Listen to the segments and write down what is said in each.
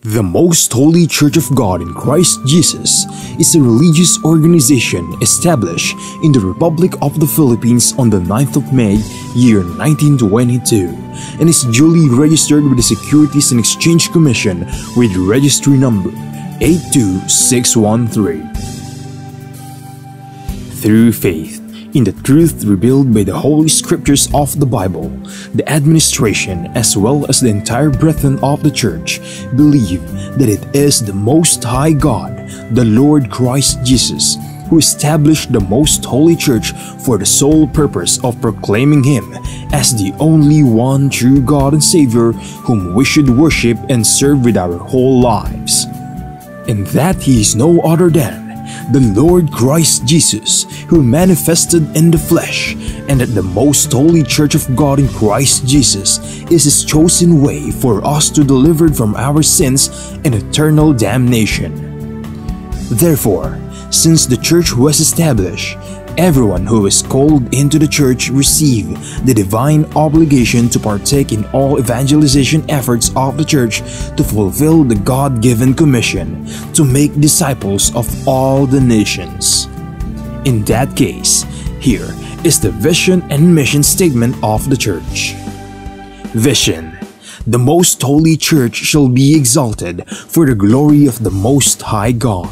The Most Holy Church of God in Christ Jesus is a religious organization established in the Republic of the Philippines on the 9th of May, year 1922, and is duly registered with the Securities and Exchange Commission with registry number 82613. Through faith in the truth revealed by the Holy Scriptures of the Bible, the administration as well as the entire brethren of the Church believe that it is the Most High God, the Lord Christ Jesus, who established the Most Holy Church for the sole purpose of proclaiming Him as the only one true God and Savior whom we should worship and serve with our whole lives, and that He is no other than the Lord Christ Jesus, who manifested in the flesh, and that the Most Holy Church of God in Christ Jesus is His chosen way for us to deliver from our sins and eternal damnation. Therefore, since the Church was established, everyone who is called into the Church receive the divine obligation to partake in all evangelization efforts of the Church to fulfill the God-given commission to make disciples of all the nations. In that case, here is the vision and mission statement of the Church. Vision: the Most Holy Church shall be exalted for the glory of the Most High God.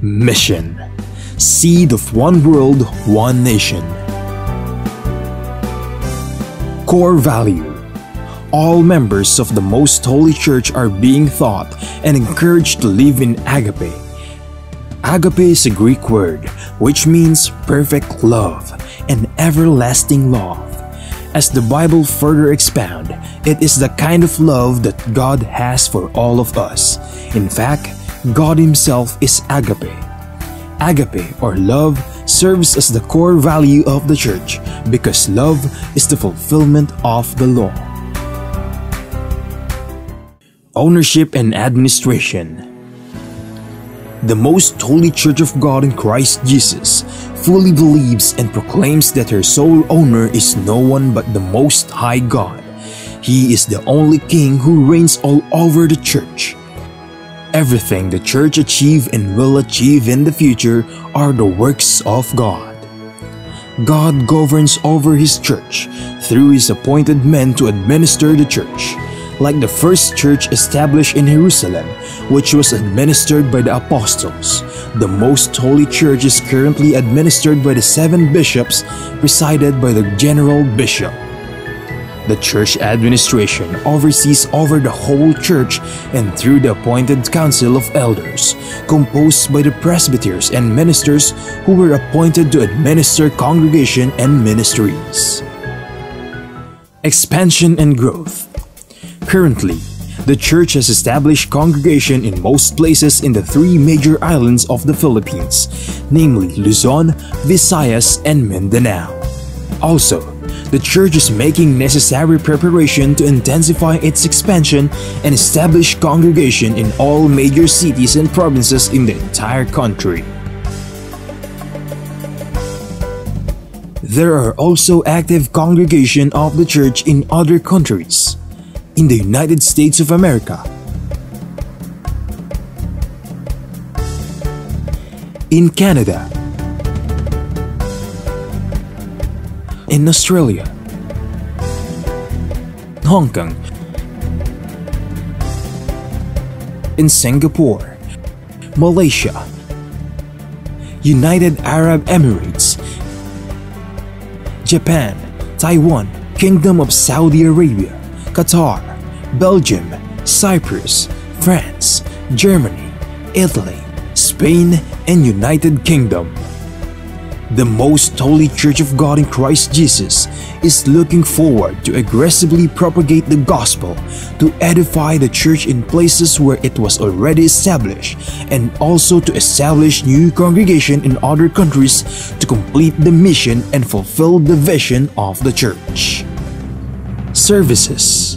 Mission: seed of one world, one nation. Core value: all members of the Most Holy Church are being taught and encouraged to live in agape. Agape is a Greek word which means perfect love and everlasting love. As the Bible further expounds, it is the kind of love that God has for all of us. In fact, God Himself is agape. Agape, or love, serves as the core value of the Church because love is the fulfillment of the law. Ownership and administration: the Most Holy Church of God in Christ Jesus fully believes and proclaims that her sole owner is no one but the Most High God. He is the only King who reigns all over the Church. Everything the Church achieve and will achieve in the future are the works of God. God governs over His Church through His appointed men to administer the Church. Like the first church established in Jerusalem, which was administered by the apostles, the Most Holy Church is currently administered by the 7 bishops, presided by the general bishop. The church administration oversees over the whole church and through the appointed council of elders, composed by the presbyters and ministers who were appointed to administer congregation and ministries. Expansion and growth: currently, the church has established congregation in most places in the 3 major islands of the Philippines, namely Luzon, Visayas, and Mindanao. Also, the church is making necessary preparation to intensify its expansion and establish congregation in all major cities and provinces in the entire country. There are also active congregation of the church in other countries. In the United States of America, in Canada, in Australia, Hong Kong, in Singapore, Malaysia, United Arab Emirates, Japan, Taiwan, Kingdom of Saudi Arabia, Qatar, Belgium, Cyprus, France, Germany, Italy, Spain, and United Kingdom. The Most Holy Church of God in Christ Jesus is looking forward to aggressively propagate the gospel, to edify the church in places where it was already established, and also to establish new congregation in other countries to complete the mission and fulfill the vision of the church. Services: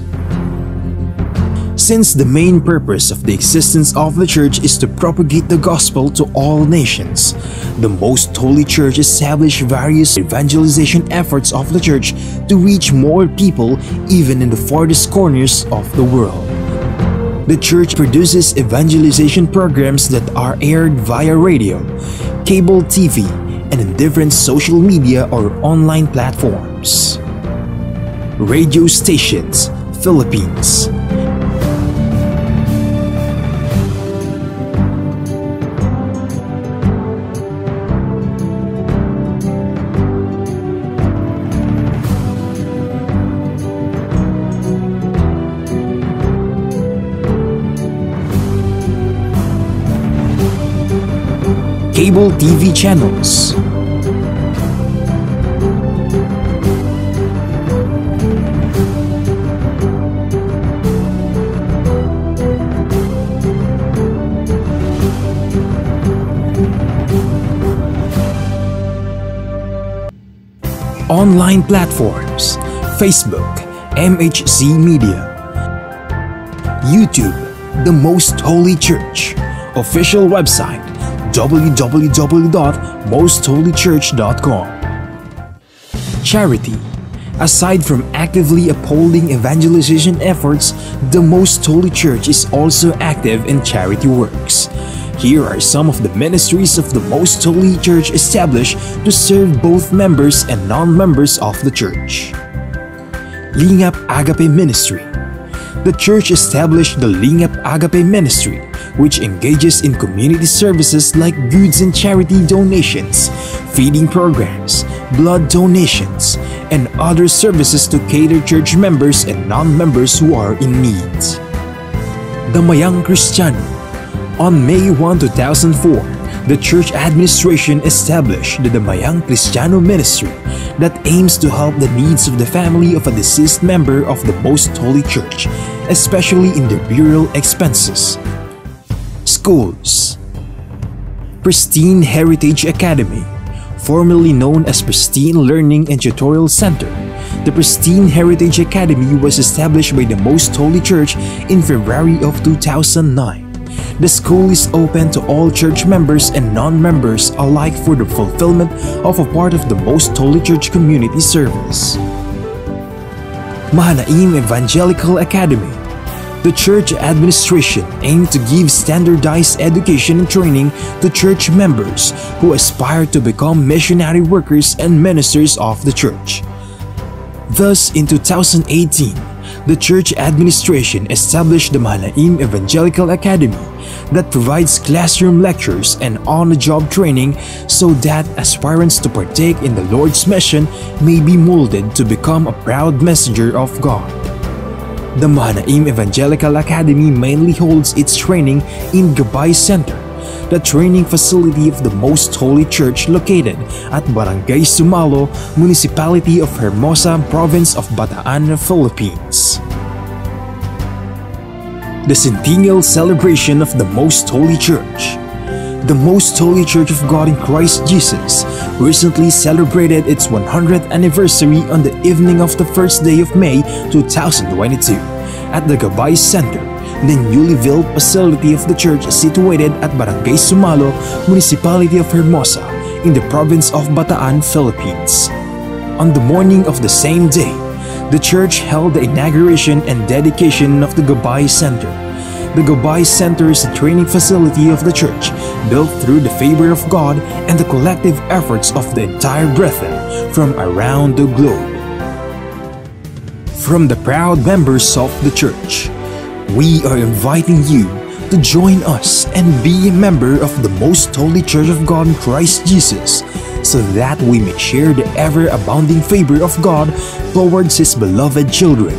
since the main purpose of the existence of the Church is to propagate the gospel to all nations, the Most Holy Church established various evangelization efforts of the Church to reach more people even in the farthest corners of the world. The church produces evangelization programs that are aired via radio, cable TV, and in different social media or online platforms. Radio stations, Philippines. Cable TV channels. Online platforms, Facebook, MHC Media, YouTube, The Most Holy Church, official website, www.mostholychurch.com. Charity. Aside from actively upholding evangelization efforts, the Most Holy Church is also active in charity works. Here are some of the ministries of the Most Holy Church established to serve both members and non-members of the church. Lingap Agape Ministry. The church established the Lingap Agape Ministry, which engages in community services like goods and charity donations, feeding programs, blood donations, and other services to cater church members and non-members who are in need. Damayang Kristiyano. On May 1, 2004, the church administration established the Damayang Kristiyano Ministry that aims to help the needs of the family of a deceased member of the Most Holy Church, especially in their burial expenses. Schools. Pristine Heritage Academy, formerly known as Pristine Learning and Tutorial Center. The Pristine Heritage Academy was established by the Most Holy Church in February of 2009. The school is open to all church members and non-members alike for the fulfillment of a part of the Most Holy Church community service. Mahanaim Evangelical Academy. The church administration aimed to give standardized education and training to church members who aspire to become missionary workers and ministers of the church. Thus, in 2018, the church administration established the Mahanaim Evangelical Academy that provides classroom lectures and on-the-job training so that aspirants to partake in the Lord's mission may be molded to become a proud messenger of God. The Mahanaim Evangelical Academy mainly holds its training in Gabay Center, the training facility of the Most Holy Church located at Barangay Sumalo, Municipality of Hermosa, Province of Bataan, Philippines. The Centennial Celebration of the Most Holy Church. The Most Holy Church of God in Christ Jesus recently celebrated its 100th anniversary on the evening of the first day of May 2022 at the Gabay Center, the newly built facility of the church situated at Barangay Sumalo, Municipality of Hermosa, in the province of Bataan, Philippines. On the morning of the same day, the church held the inauguration and dedication of the Gabay Center. The Gabay Center is a training facility of the church built through the favor of God and the collective efforts of the entire brethren from around the globe. From the proud members of the church, we are inviting you to join us and be a member of the Most Holy Church of God in Christ Jesus, so that we may share the ever-abounding favor of God towards His beloved children.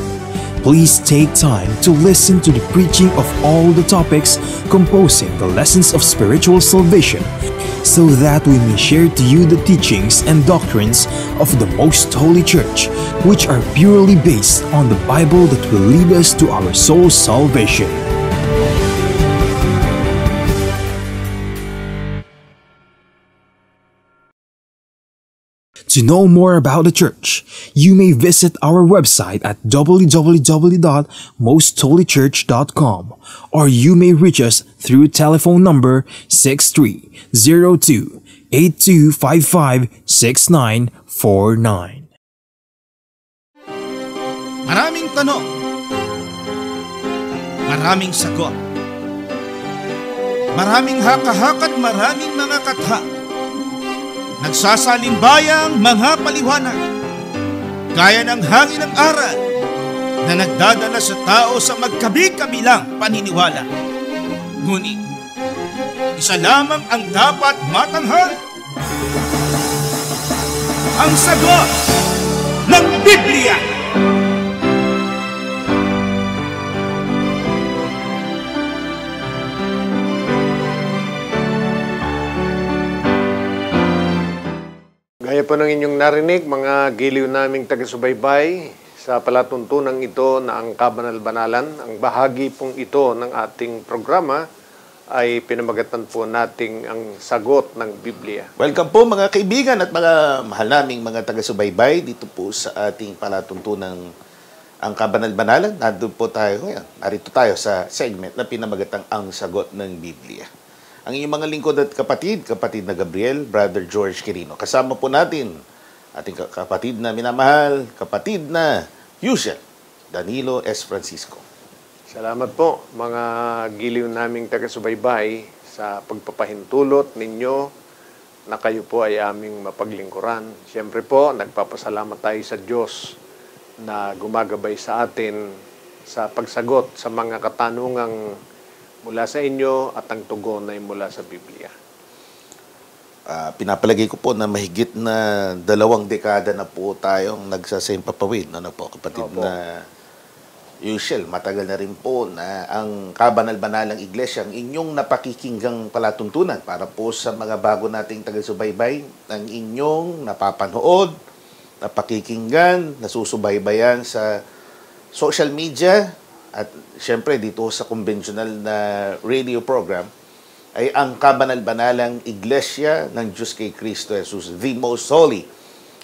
Please take time to listen to the preaching of all the topics composing the lessons of spiritual salvation, so that we may share to you the teachings and doctrines of the Most Holy Church, which are purely based on the Bible that will lead us to our soul's salvation. To know more about the church, you may visit our website at www.mostholychurch.com, or you may reach us through telephone number 6302-8255-6949. Maraming tanong, Maraming sagot. Maraming haka-haka at maraming mga katha. Nagsasalimbayang mga paliwanag. Gaya ng hangin ng aral na nagdadala sa tao sa magkabi-kabilang paniniwala. Ngunit, isa lamang ang dapat matanghal. Ang sagot ng Biblia. Gaya po ng inyong narinig, mga giliw naming taga-subaybay, sa palatuntunang ito na ang kabanal-banalan, ang bahagi pong ito ng ating programa ay pinamagatan po nating ang sagot ng Biblia. Welcome po mga kaibigan at mga mahal naming mga taga-subaybay dito po sa ating palatuntunang ang kabanal-banalan. Nandun po tayo ngayon. Narito tayo sa segment na pinamagatang ang sagot ng Biblia. Ang inyong mga lingkod at kapatid na Gabriel, Brother George Quirino. Kasama po natin ating kapatid na minamahal, kapatid na usual, Danilo S. Francisco. Salamat po mga giliw naming taga-subaybay sa pagpapahintulot ninyo na kayo po ay aming mapaglingkuran. Siyempre po, nagpapasalamat tayo sa Diyos na gumagabay sa atin sa pagsagot sa mga katanungang mula sa inyo at ang tugon ay mula sa Biblia. Pinapalagay ko po na mahigit na 2 dekada na po tayong nagsasaimpapawid. Ano po, kapatid Opo. na usual, matagal na rin po na ang kabanal-banalang iglesia, ang inyong napakikinggang palatuntunan para po sa mga bago nating taga-subaybay, ang inyong napapanood, napakikinggan, nasusubaybayan sa social media, at syempre dito sa conventional na radio program, ay ang kabanal-banalang iglesia ng Diyos kay Kristo Jesus, the most holy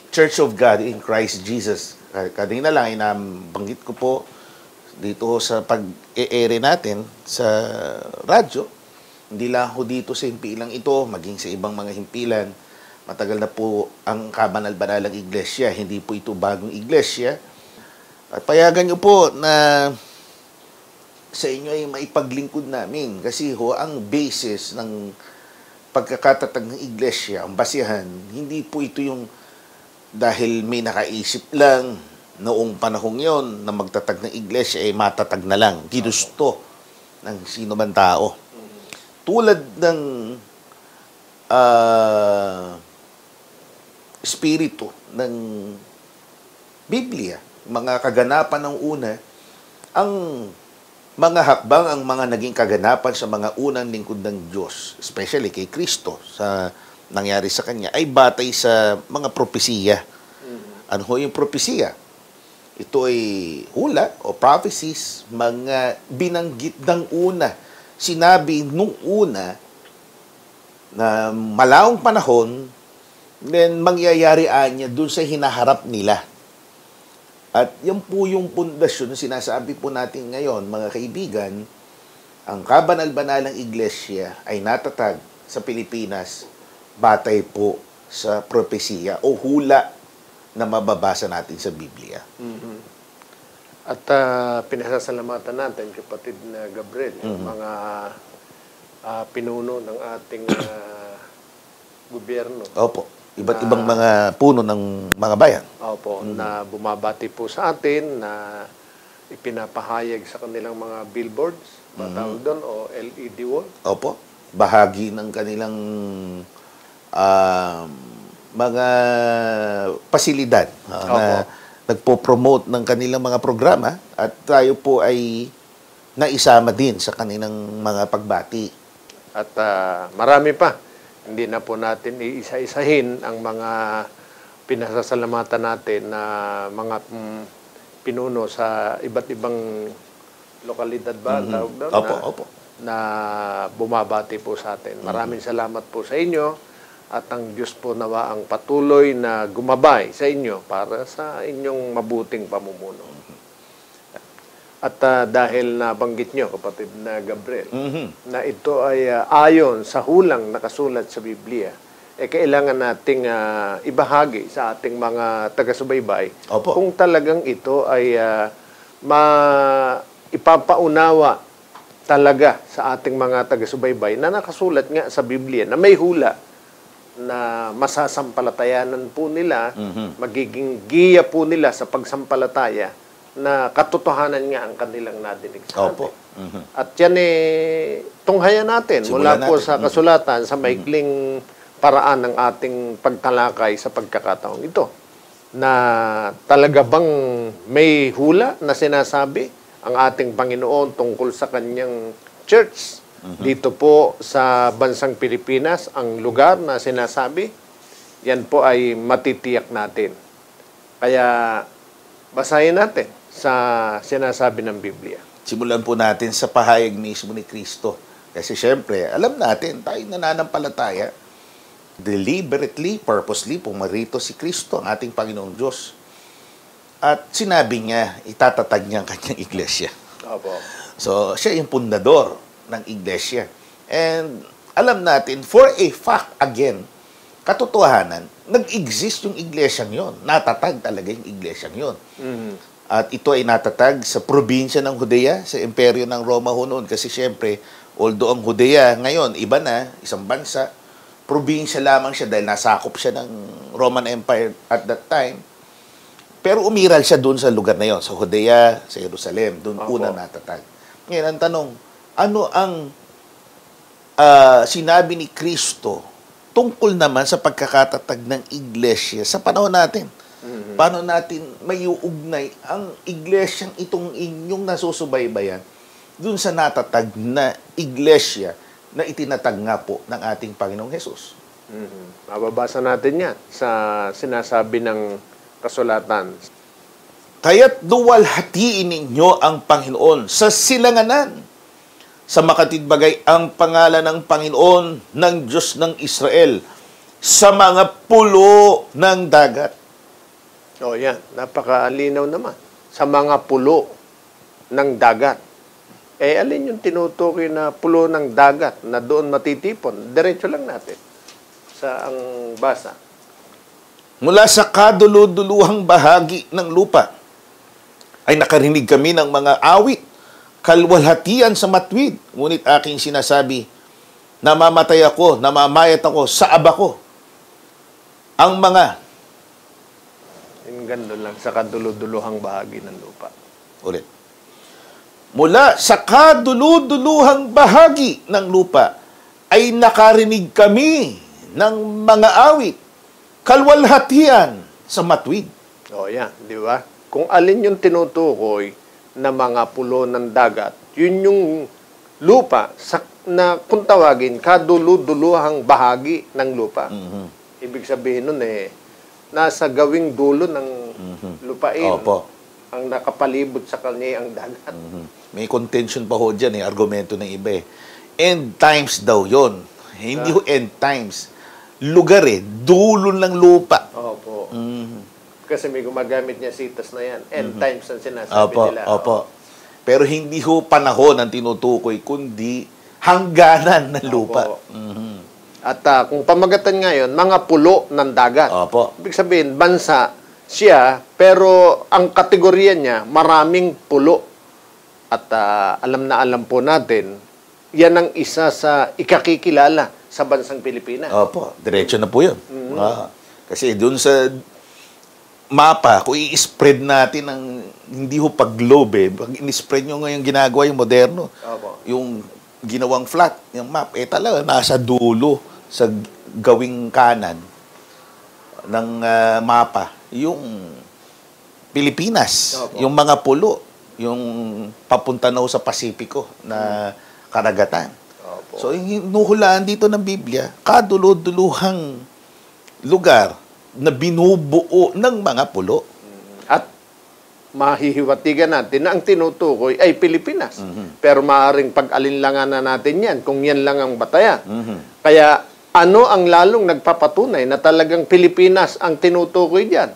Church of God in Christ Jesus. Kanina lang, inabanggit ko po dito sa pag-e-ere natin sa radyo, hindi lang ho dito sa himpilang ito, maging sa ibang mga himpilan, matagal na po ang kabanal-banalang iglesia, hindi po ito bagong iglesia. At payagan nyo po na sa inyo ay maipaglingkod namin kasi ho ang basis ng pagkakatatag ng iglesia, ang basihan, hindi po ito yung dahil may nakaisip lang noong panahong yon na magtatag ng iglesia ay matatag na lang. Ginusto ng sino man tao. Tulad ng espiritu ng Biblia, mga kaganapan ng una, ang mga hakbang, ang mga naging kaganapan sa mga unang lingkod ng Diyos, especially kay Kristo, sa nangyari sa Kanya, ay batay sa mga propesiya. Ano ho yung propesiya? Ito ay hula o prophecies, mga binanggit ng una. Sinabi nung una na malaong panahon, then mangyayari niya dun sa hinaharap nila. At yan po yung pundasyon na sinasabi po natin ngayon, mga kaibigan, ang kabanal-banalang iglesia ay natatag sa Pilipinas batay po sa propesiya o hula na mababasa natin sa Biblia. Mm-hmm. At pinasasalamatan natin, kapatid na Gabriel, yung mga pinuno ng ating gobyerno. Opo. Iba't ibang mga puno ng mga bayan. Opo, na bumabati po sa atin, na ipinapahayag sa kanilang mga billboards, tawag doon, o LED wall. Opo. Bahagi ng kanilang mga pasilidad na nagpo-promote ng kanilang mga programa at tayo po ay naisama din sa kanilang mga pagbati. At marami pa. Hindi na po natin iisa-isahin ang mga pinasasalamatan natin na mga pinuno sa iba't ibang lokalidad ba? Tawag doon, Opo. Na bumabati po sa atin. Maraming salamat po sa inyo at ang Diyos po nawa ang patuloy na gumabay sa inyo para sa inyong mabuting pamumuno. At dahil nabanggit nyo, kapatid na Gabriel, na ito ay ayon sa hulang nakasulat sa Biblia, kailangan nating ibahagi sa ating mga taga-subaybay kung talagang ito ay ipapaunawa talaga sa ating mga taga-subaybay na nakasulat nga sa Biblia na may hula na masasampalatayanan po nila, magiging giya po nila sa pagsampalataya na katotohanan nga ang kanilang nadinig sa atin. At yan tunghayan natin mula po sa kasulatan sa maikling paraan ng ating pagtalakay sa pagkakataong ito. Na talaga bang may hula na sinasabi ang ating Panginoon tungkol sa kanyang church dito po sa bansang Pilipinas, ang lugar na sinasabi, yan po ay matitiyak natin. Kaya basahin natin sa sinasabi ng Biblia. Simulan po natin sa pahayag mismo ni Kristo. Kasi syempre, alam natin, tayo nananampalataya, deliberately, purposely, pumarito si Kristo, ang ating Panginoong Diyos. At sinabi niya, itatatag niya ang kanyang iglesia. Opo. So, siya yung pundador ng iglesia. And alam natin, for a fact, again, katotohanan, nag-exist yung iglesyang yon. Natatag talaga yung iglesyang yon. At ito ay natatag sa probinsya ng Judea, sa imperyo ng Roma ho noon. Kasi siyempre, although ang Judea ngayon, iba na, isang bansa, probinsya lamang siya dahil nasakop siya ng Roman Empire at that time. Pero umiral siya doon sa lugar na yon, sa Judea, sa Jerusalem, doon una natatag. Ngayon, ang tanong, ano ang sinabi ni Kristo tungkol naman sa pagkakatatag ng iglesia sa panahon natin? Paano natin mayuugnay ang iglesyang itong inyong nasusubaybayan doon sa natatag na iglesia na itinatag nga po ng ating Panginoong Hesus? Mababasa natin yan sa sinasabi ng kasulatan. Kaya't duwalhatiin ninyo ang Panginoon sa silanganan. Sa makatidbagay ang pangalan ng Panginoon ng Diyos ng Israel sa mga pulo ng dagat. O yan, napakalinaw naman. Sa mga pulo ng dagat. Alin yung tinutukoy na pulo ng dagat na doon matitipon? Diretso lang natin sa ang basa. Mula sa kaduluduluhang bahagi ng lupa ay nakarinig kami ng mga awit, kalwalhatian sa matwid. Ngunit aking sinasabi, namamatay ako, namamayat ako sa aba ko. Ang mga, Yung gano'n lang, sa kaduluduluhang bahagi ng lupa. ulit, mula sa kaduluduluhang bahagi ng lupa ay nakarinig kami ng mga awit, kalwalhatian sa matwid. O yan, di ba? Kung alin yung tinutukoy na mga pulo ng dagat, yun yung lupa na kung tawagin, kaduluduluhang bahagi ng lupa. Ibig sabihin nun nasa gawing dulo ng lupain. Opo. Ang nakapalibot sa kanya ang dagat. May contention pa ho dyan, argumento ng iba. End times daw yon. Hindi ho end times. Lugar dulo ng lupa. Opo. Kasi may gumagamit niya sitas na yan. End times ang sinasabi nila. Opo. Pero hindi ho panahon ang tinutukoy, kundi hangganan ng lupa. At kung pamagatan ngayon, mga pulo ng dagat. Opo. Ibig sabihin, bansa siya, pero ang kategorya niya, maraming pulo. At alam na alam po natin, yan ang isa sa ikakikilala sa bansang Pilipinas. Opo, diretso na po yun. Kasi doon sa mapa, kung i-spread natin ng hindi ho pag-globe pag i-spread nyo ngayon ginagawa yung moderno, Opo. yung ginawang flat, yung map, talaga nasa dulo sa gawing kanan ng mapa, yung Pilipinas, Opo. yung mga pulo, yung papunta na sa Pasipiko na karagatan. Opo. So, yung nuhulaan dito ng Biblia, kaduluduluhang lugar na binubuo ng mga pulo. At mahihiwatigan natin na ang tinutukoy ay Pilipinas. Pero maaaring pag-alinlangan na natin yan kung yan lang ang batayan. Kaya ano ang lalong nagpapatunay na talagang Pilipinas ang tinutukoy diyan?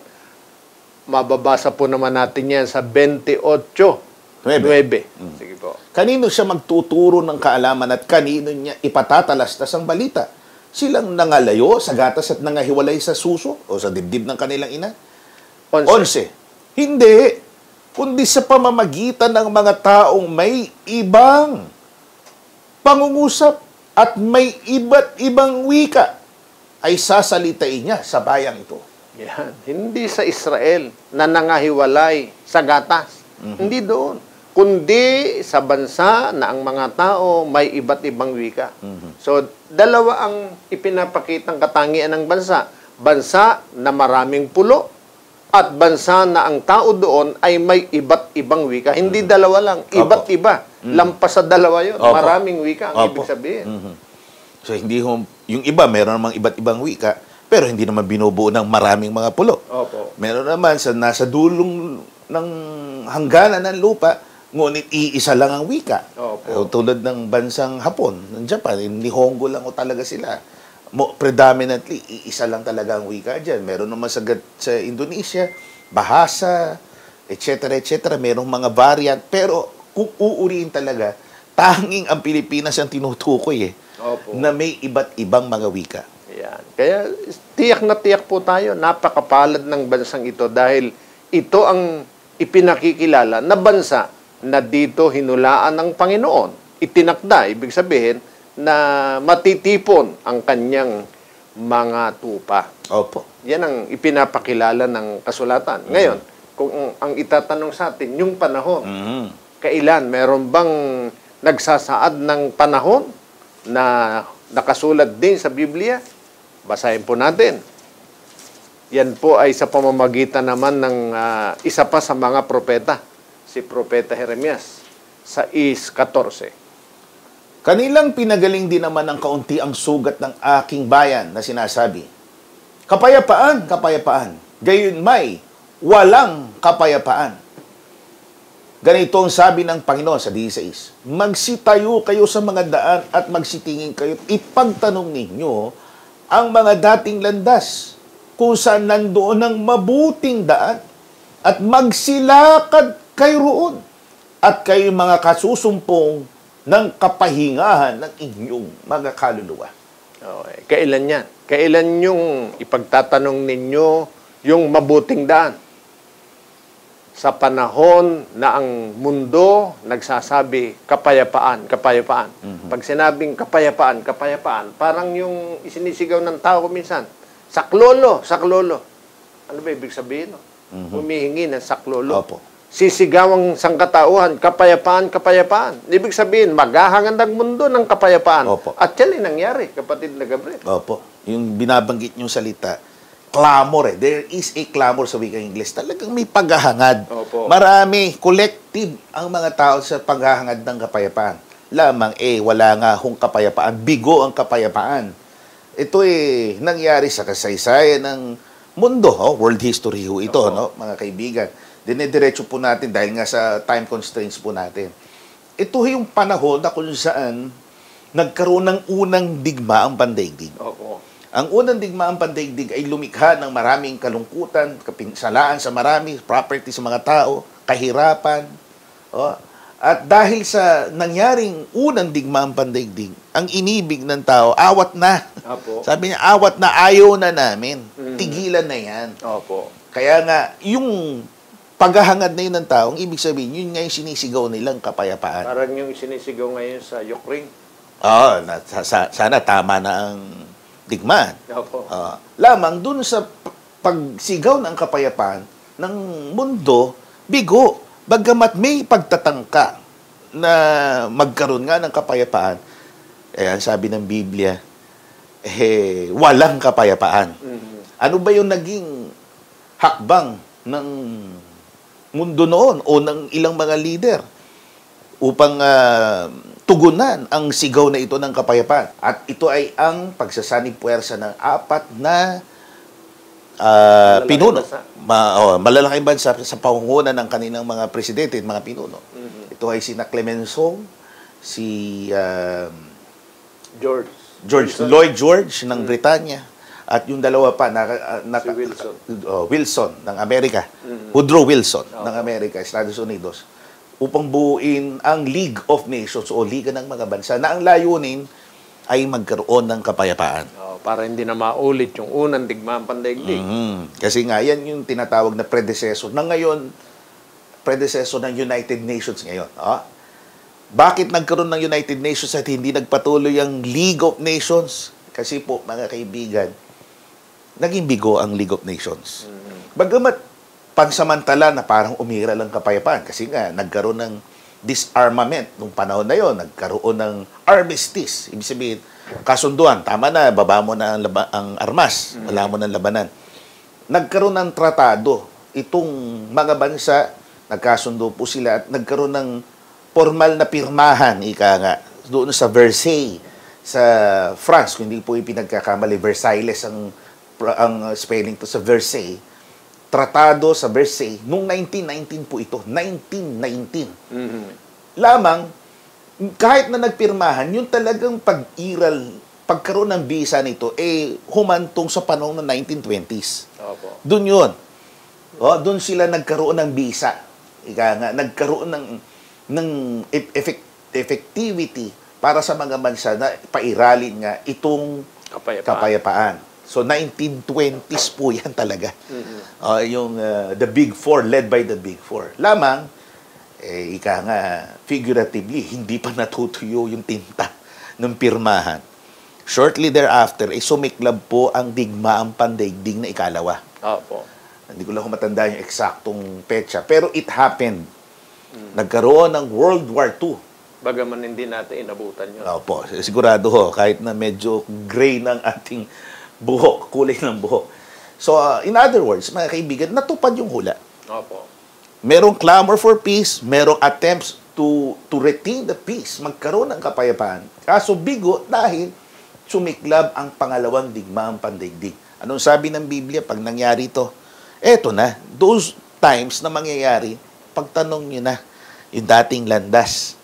Mababasa po naman natin yan sa 28:9. Sige po. Kanino siya magtuturo ng kaalaman at kanino niya ipatatalastas ang balita? Silang nangalayo sa gatas at nangahiwalay sa suso o sa dibdib ng kanilang ina? 11. Hindi, kundi sa pamamagitan ng mga taong may ibang pangungusap at may iba't ibang wika ay sasalitain niya sa bayang ito. Yan. Hindi sa Israel na nangahiwalay sa gatas. Hindi doon. Kundi sa bansa na ang mga tao may iba't ibang wika. So, dalawa ang ipinapakitang katangian ng bansa. Bansa na maraming pulo at bansa na ang tao doon ay may iba't ibang wika. Hindi dalawa lang, iba't iba. Lampas sa dalawa yun. Opo. Maraming wika ang Opo. ibig sabihin. So, hindi yung iba, meron namang iba't ibang wika, pero hindi naman binubuo ng maraming mga pulo. Opo. Meron naman sa nasa dulong ng hangganan ng lupa, ngunit iisa lang ang wika. Opo. Tulad ng bansang Hapon, ng Japan, Nihongo lang o talaga sila. Predominantly, iisa lang talaga ang wika dyan. Meron naman sa Indonesia, Bahasa, etc. Merong mga variant, pero kung uuriin talaga, tanging ang Pilipinas ang tinutukoy Opo. na may iba't ibang mga wika. Yan. Kaya tiyak na tiyak po tayo, napakapalad ng bansang ito dahil ito ang ipinakikilala na bansa na dito hinulaan ng Panginoon. Itinakda, ibig sabihin, na matitipon ang kanyang mga tupa. Opo. Yan ang ipinapakilala ng kasulatan. Ngayon, kung ang itatanong sa atin, yung panahon, kailan? Meron bang nagsasaad ng panahon na nakasulat din sa Biblia? Basahin po natin. Yan po ay sa pamamagitan naman ng isa pa sa mga propeta, si Propeta Jeremias, sa 6:14. Kanilang pinagaling din naman ng kaunti ang sugat ng aking bayan na sinasabi, kapayapaan, kapayapaan, gayon may walang kapayapaan. Ganito ang sabi ng Panginoon sa 16, magsitayo kayo sa mga daan at magsitingin kayo, ipagtanong ninyo ang mga dating landas kung saan nandoon ang mabuting daan at magsilakad kayo roon at kayo mga kasusumpong ng kapahingahan ng inyong mga kaluluwa. Okay. Kailan yan? Kailan yung ipagtatanong ninyo yung mabuting daan? Sa panahon na ang mundo nagsasabi kapayapaan, kapayapaan. Pag sinabing kapayapaan, kapayapaan, parang yung isinisigaw ng tao minsan, saklolo, saklolo. Ano ba ibig sabihin? Humihingi ng saklolo. Opo. Sisigawang sangkatauhan, kapayapaan, kapayapaan. Ibig sabihin, maghahangad ang mundo ng kapayapaan. Opo. At yan ay nangyari, kapatid na Gabriel. Opo. Yung binabanggit niyong salita, clamor There is a clamor sa wikang Ingles. Talagang may paghahangad. Opo. Marami, collective ang mga tao sa paghahangad ng kapayapaan. Lamang, wala nga hong kapayapaan. Bigo ang kapayapaan. Ito nangyari sa kasaysayan ng mundo. World history ito, no, mga kaibigan. Dinediretso po natin dahil nga sa time constraints po natin. Ito yung panahon na kung saan nagkaroon ng unang digma ang pandaigdig. Opo. Ang unang digmaan pandaigdig ay lumikha ng maraming kalungkutan, kapinsalaan sa marami, property sa mga tao, kahirapan. At dahil sa nangyaring unang digmaan pandaigdig, ang inibig ng tao, awat na. Opo. Sabi niya, awat na, ayaw na namin. Tigilan na yan. Opo. Kaya nga, yung paghahangad na yun ng tao, ang ibig sabihin, yun nga yung sinisigaw nilang kapayapaan. Parang yung sinisigaw ngayon sa Ukraine. Sana tama na ang digmaan. Opo. Lamang dun sa pagsigaw ng kapayapaan ng mundo, bigo, bagamat may pagtatangka na magkaroon nga ng kapayapaan, ang sabi ng Biblia, walang kapayapaan. Ano ba yung naging hakbang ng mundo noon o ng ilang mga leader upang tugunan ang sigaw na ito ng kapayapaan? At ito ay ang pagsasanib puwersa ng apat na pinuno. Malalaking bansa sa pangungunan ng kanilang mga presidente at mga pinuno. Ito ay sina Clemenceau, si Lloyd George ng Britanya, at yung dalawa pa, Si Wilson. Wilson ng Amerika, Woodrow Wilson ng Amerika, Estados Unidos, upang buuin ang League of Nations o Liga ng mga bansa na ang layunin ay magkaroon ng kapayapaan. Para hindi na maulit yung unang digmaan pandaigdig. Kasi nga, yan yung tinatawag na predecessor ng United Nations ngayon. Bakit nagkaroon ng United Nations at hindi nagpatuloy ang League of Nations? Kasi po, mga kaibigan, naging bigo ang League of Nations. Bagamat pansamantala na parang umira lang kapayapaan kasi nga nagkaroon ng disarmament nung panahon na yon, nagkaroon ng armistice. Ibig sabihin, kasunduan, tama na, baba mo na ang armas, wala mo ng labanan. Nagkaroon ng tratado. Itong mga bansa, nagkasundo po sila at nagkaroon ng formal na pirmahan, ika nga, doon sa Versailles, sa France, kung hindi po ipinagkakamali, Versailles ang spelling to sa Versailles. Tratado sa Versailles, noong 1919 po ito, 1919. Lamang, kahit na nagpirmahan, yung talagang pagkaroon ng visa nito, humantong sa panahon ng 1920s. Opo. Doon yun. Doon sila nagkaroon ng visa. Ika nga, nagkaroon ng effectivity para sa mga bansa na pairalin nga itong kapayapaan. So, 1920s po yan talaga. Yung the Big Four, led by the Big Four. Lamang, ika nga, figuratively, hindi pa natutuyo yung tinta ng pirmahan. Shortly thereafter, sumiklab po ang digmaang pandaigdig na ikalawa. Opo. Hindi ko lang kung matanda yung eksaktong petsa. Pero it happened. Nagkaroon ng World War II. Bagaman hindi natin inabutan yun. Opo, sigurado ho, kahit na medyo gray ng ating buhok, kulay ng buhok. So, in other words, mga kaibigan, natupad yung hula. Opo. Merong clamor for peace, merong attempts to retain the peace, magkaroon ng kapayapaan. Kaso bigo dahil sumiklab ang pangalawang digmaang pandaigdig. Anong sabi ng Biblia pag nangyari ito? Eto na, those times na mangyayari, pagtanong nyo na, yung dating landas,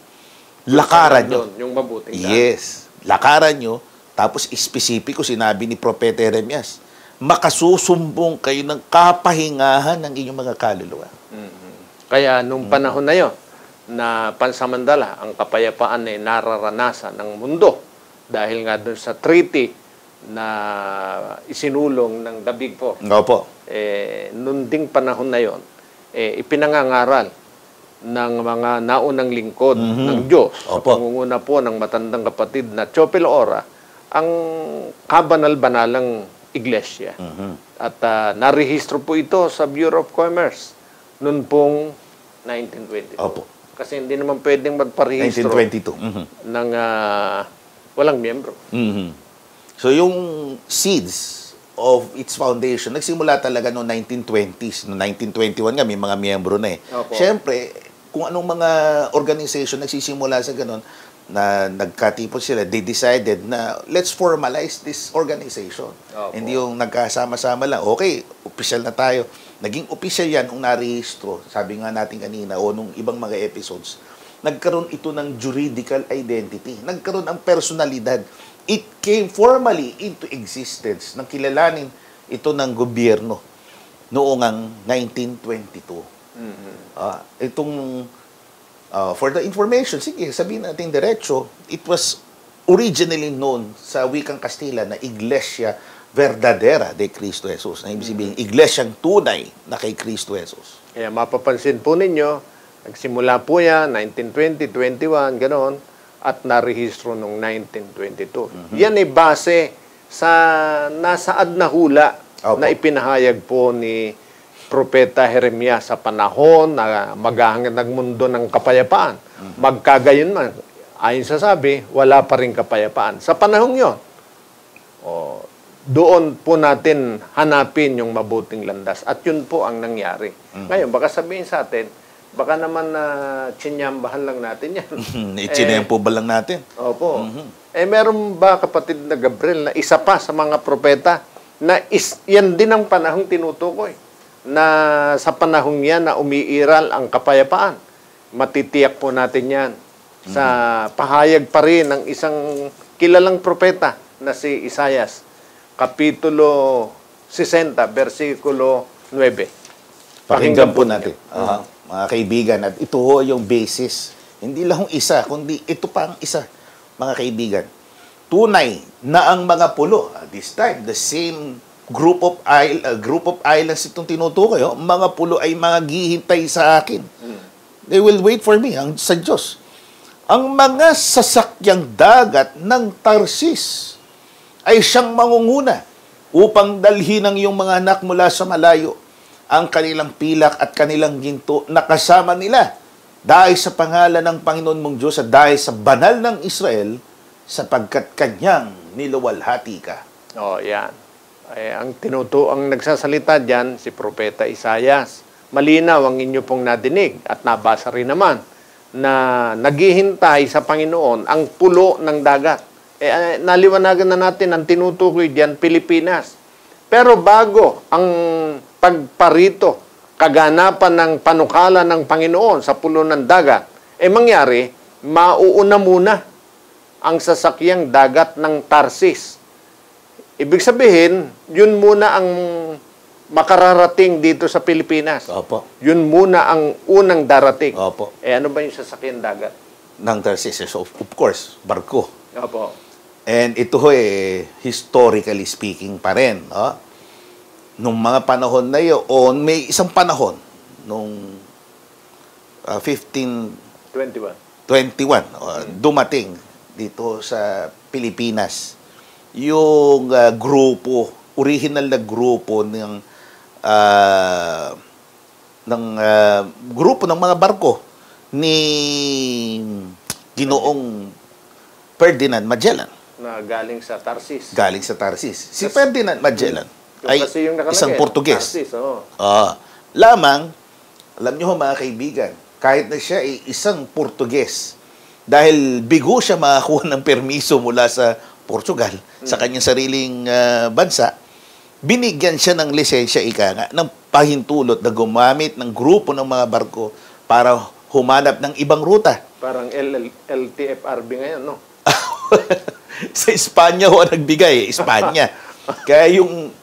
lakaran nyo. Yung mabuting daan. Yes, lakaran nyo, tapos espesipiko sinabi ni Propeta Jeremias, makasusumbong kayo ng kapahingahan ng inyong mga kaluluwa. Kaya nung panahon na yon, na pansamantala, ang kapayapaan ay nararanasan ng mundo dahil nga doon sa treaty na isinulong ng The Big Four. Opo. Noon ding panahon na yon, ipinangangaral ng mga naunang lingkod ng Diyos. Sa pangunguna po ng matandang kapatid na Chopel Ora, ang kabanal-banalang iglesia. At narehistro po ito sa Bureau of Commerce noon pong 1922. Opo. Kasi hindi naman pwedeng magparehistro 1922. ng walang miyembro. So yung seeds of its foundation, nagsimula talaga noong 1920s. Noong 1921 nga, may mga miyembro na eh. Opo. Siyempre, kung anong mga organization nagsisimula sa ganun, na nagkatipon sila, they decided na let's formalize this organization. Opo. Hindi yung nagkasama-sama lang, okay, official na tayo. Naging official yan kung narehistro, sabi nga natin kanina, o nung ibang mga episodes, nagkaroon ito ng juridical identity, nagkaroon ng personalidad. It came formally into existence nang kilalanin ito ng gobyerno noong ang 1922. For the information, sige, sabihin natin diretso, it was originally known sa wikang Kastila na Iglesia Verdadera de Cristo Jesus. Na ibig sabihin, iglesyang tunay na kay Cristo Jesus. Kaya mapapansin po ninyo, nagsimula po yan, 1920, 21, ganoon, at narehistro noong 1922. Yan ay base sa nasaad na hula na ipinahayag po ni Propeta Jeremias sa panahon na maghahangad ng mundo ng kapayapaan. Magkagayon man, ayon sa sabi, wala pa rin kapayapaan. Sa panahong yon, doon po natin hanapin yung mabuting landas. At yun po ang nangyari. Ngayon, baka sabihin sa atin, baka naman na tsinyambahan lang natin yan. Itsinayampo ba lang natin? Opo. Meron ba, kapatid na Gabriel, na isa pa sa mga propeta na yan din ang panahong tinutukoy? Na sa panahong yan na umiiral ang kapayapaan. Matitiyak po natin yan sa pahayag pa rin ng isang kilalang propeta na si Isaias. Kapitulo 60, versikulo 9. Pakinggan po natin. Mga kaibigan, at ito ho yung basis. Hindi lang isa, kundi ito pa ang isa, mga kaibigan. Tunay na ang mga pulo, this time, the same group of islands itong tinutukoy, mga pulo ay mga gihintay sa akin. They will wait for me, sa Diyos. ang mga sasakyang dagat ng Tarsis ay siyang mangunguna upang dalhin ang iyong mga anak mula sa malayo, ang kanilang pilak at kanilang ginto na kasama nila dahil sa pangalan ng Panginoon mong Diyos at dahil sa banal ng Israel, sapagkat kanyang niluwalhati ka. Oh, yan. Ang nagsasalita diyan si Propeta Isaias. Malinaw ang inyo pong nadinig at nabasa rin naman na naghihintay sa Panginoon ang pulo ng dagat. Naliwanagan na natin ang tinutukoy diyan, Pilipinas. Pero bago ang pagparito, kaganapan ng panukala ng Panginoon sa pulo ng dagat, mangyari, mauuna muna ang sasakyang dagat ng Tarsis. Ibig sabihin, yun muna ang makararating dito sa Pilipinas. Opo. Yun muna ang unang darating. Opo. Ano ba yung sasakyang dagat? Ng Tarsis. So, of course, barko. Opo. And ito historically speaking pa rin. Nung mga panahon na yun, may isang panahon, nung 1521, dumating dito sa Pilipinas yung original na grupo grupo ng mga barko ni Ginoong Ferdinand Magellan. Na galing sa Tarsis. Galing sa Tarsis. Si Ferdinand Magellan ay isang Portuges. Tarsis, Lamang, alam nyo mga kaibigan, kahit na siya ay isang Portuges, dahil bigo siya makakuha ng permiso mula sa Portugal, sa kanyang sariling bansa, binigyan siya ng lisensya, ng pahintulot na gumamit ng grupo ng mga barko para humanap ng ibang ruta. Parang LTFRB ngayon, no? Sa Espanya nagbigay, Espanya. Kaya yung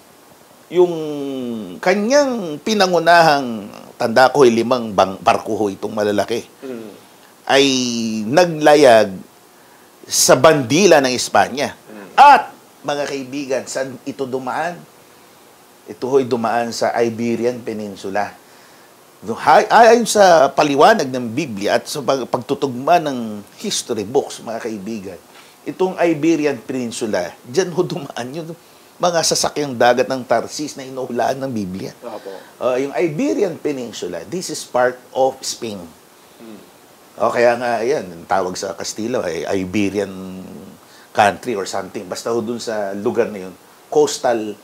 kanyang pinangunahang, tanda ko 5 barko itong malalaki, ay naglayag sa bandila ng Espanya. At, mga kaibigan, saan ito dumaan? Ito dumaan sa Iberian Peninsula. Ayon sa paliwanag ng Biblia at sa pagtutugma ng history books, mga kaibigan, itong Iberian Peninsula, dyan dumaan yung mga sasakyang dagat ng Tarsis na inuulaan ng Biblia. Yung Iberian Peninsula, this is part of Spain. Kaya nga, yan, tawag sa Kastila ay Iberian country or something. Basta dun sa lugar na yun, coastal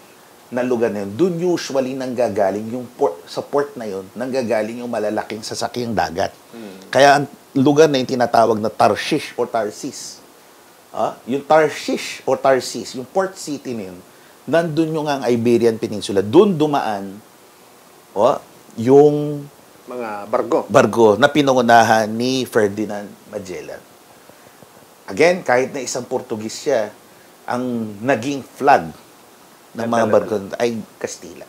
na lugar na yun, dun usually nanggagaling yung sa port na yun, nanggagaling yung malalaking sasakyang dagat. Kaya ang lugar na yung tinatawag na Tarshish or Tarsis. Yung Tarshish or Tarsis, yung port city na yun, nandun yung ang Iberian Peninsula. Dun dumaan yung mga barko na pinangunahan ni Ferdinand Magellan. Again, kahit na isang Portuguese siya, ang naging flag ng mga barko ay Kastila.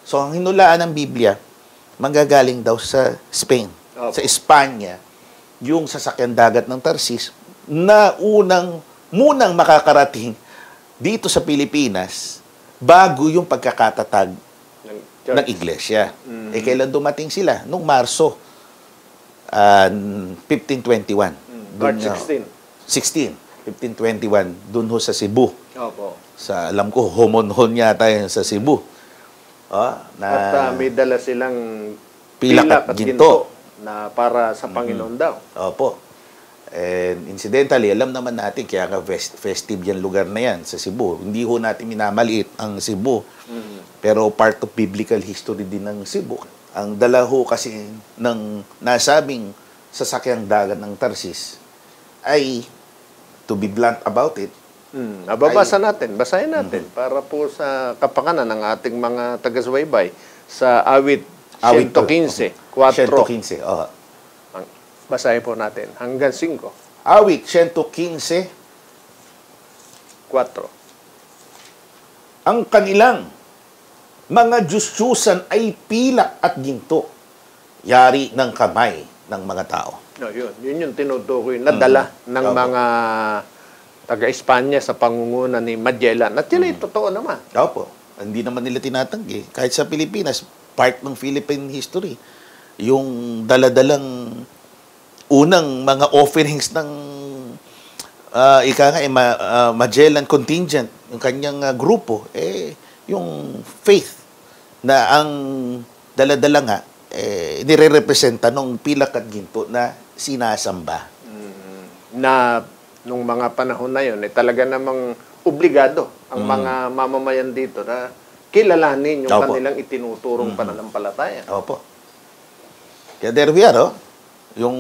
So, ang hinulaan ng Biblia, manggagaling daw sa Spain. Sa Espanya, yung sasakyan dagat ng Tarsis na munang makakarating dito sa Pilipinas bago yung pagkakatatag ng iglesia. Kailan dumating sila? Noong Marso 1521. March 1521, dun sa Cebu. Opo. Alam ko, Homonhon yata yun sa Cebu. At may dala silang pilak at ginto na para sa Panginoon daw. Opo. And incidentally, alam naman natin, kaya nga festive yan lugar na yan sa Cebu. Hindi ho natin minamaliit ang Cebu. Pero part of biblical history din ng Cebu. Ang dala ho kasi ng nasabing sasakyang dagat ng Tarsis ay, to be blunt about it, basahin natin para po sa kapakanan ng ating mga taga-subaybay sa awit 115, 4. 115, Basahin po natin hanggang 5. Awit 115, 4. Ang kanilang mga Diyos-Diyusan ay pilak at ginto, yari ng kamay ng mga tao. Yun yung tinutukoy na dala ng mga taga-Espanya sa pangunguna ni Magellan. At yun ay totoo naman. Opo. Hindi naman nila tinatanggi. Kahit sa Pilipinas, part ng Philippine history, yung daladalang unang mga offerings ng Magellan contingent, yung kanyang grupo, yung faith na ang dala-dala nga, nire-representa nung pilak at ginto na sinasamba. Na nung mga panahon na yun, talaga namang obligado ang mga mamamayan dito na kilalanin yung kanilang itinuturong pananampalataya. Opo. Kaya there we are, yung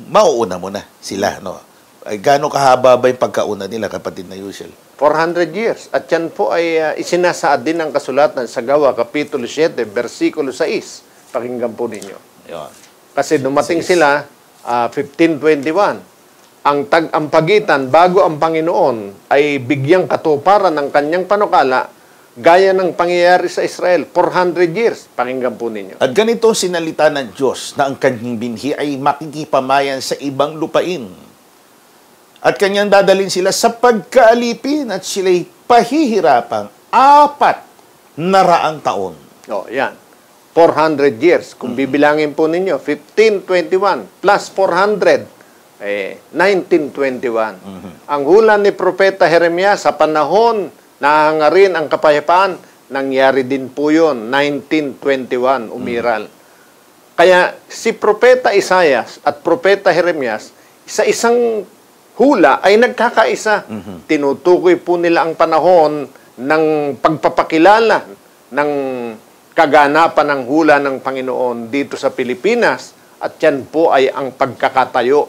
mauuna mo na sila, no? Ay gaano kahaba ba yung pagkauna nila, kapatid na Yushel? 400 years. At yan po ay isinasaad din ng kasulatan sa Gawa, Kapitulo 7, versikulo 6. Pakinggan po ninyo. Yun. Kasi dumating sila, 1521. Ang pagitan bago ang Panginoon ay bigyang katuparan ng kanyang panukala gaya ng pangyayari sa Israel. 400 years. Pakinggan po ninyo. At ganito sinalita ng Diyos na ang kanyang binhi ay makikipamayan sa ibang lupain. At kanyang dadalhin sila sa pagkaalipin at sila'y pahihirapang 400 taon. Yan. 400 years. Kung bibilangin po ninyo, 1521 plus 400, 1921. Ang hula ni Propeta Jeremias sa panahon na hangarin ang kapayapaan, nangyari din po yun, 1921, umiral. Kaya si Propeta Isaias at Propeta Jeremias, sa isang hula ay nagkakaisa. Tinutukoy po nila ang panahon ng pagpapakilala ng kaganapan ng hula ng Panginoon dito sa Pilipinas, at yan po ay ang pagkakatayo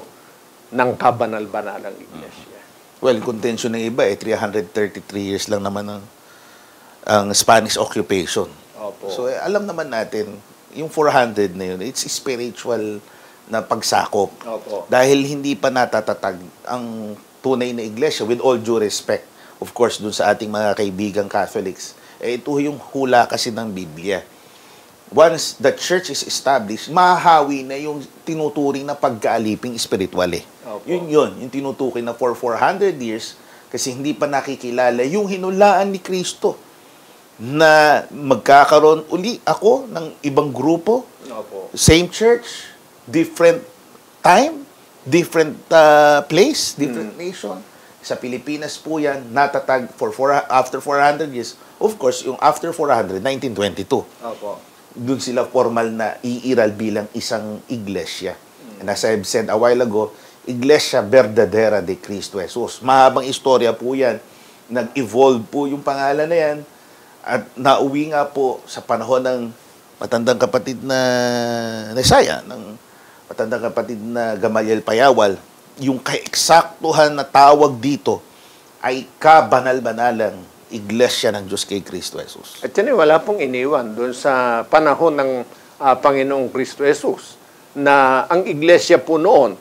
ng kabanal-banalang iglesia. Well, contention ng iba, 333 years lang naman ang Spanish occupation. Opo. So, alam naman natin, yung 400 na yun, it's spiritual na pagsakop. Opo. Dahil hindi pa natatatag ang tunay na iglesia, with all due respect, of course, dun sa ating mga kaibigang Catholics, ito yung hula kasi ng Biblia. Once the church is established, mahahawi na yung tinuturing na pagkaaliping spiritual Opo. Yun, yung tinutukoy na for 400 years, kasi hindi pa nakikilala yung hinulaan ni Kristo na magkakaroon uli ako ng ibang grupo, Opo. same church, different time, different place, different nation. Sa Pilipinas po yan, natatag after 400 years. Of course, yung after 400, 1922. Opo. Doon sila formal na iiral bilang isang iglesia. And as I've said a while ago, Iglesia Verdadera de Cristo Jesus. Mahabang istorya po yan. Nag-evolve po yung pangalan na yan. At nauwi nga po sa panahon ng matandang kapatid na Nesaya, ng matandang kapatid na Gamaliel Payawal, yung kaeksaktuhan na tawag dito ay kabanal-banalang Iglesia ng Diyos kay Kristo Jesus. At yan wala pong iniwan doon sa panahon ng Panginoong Kristo Jesus na ang iglesia po noon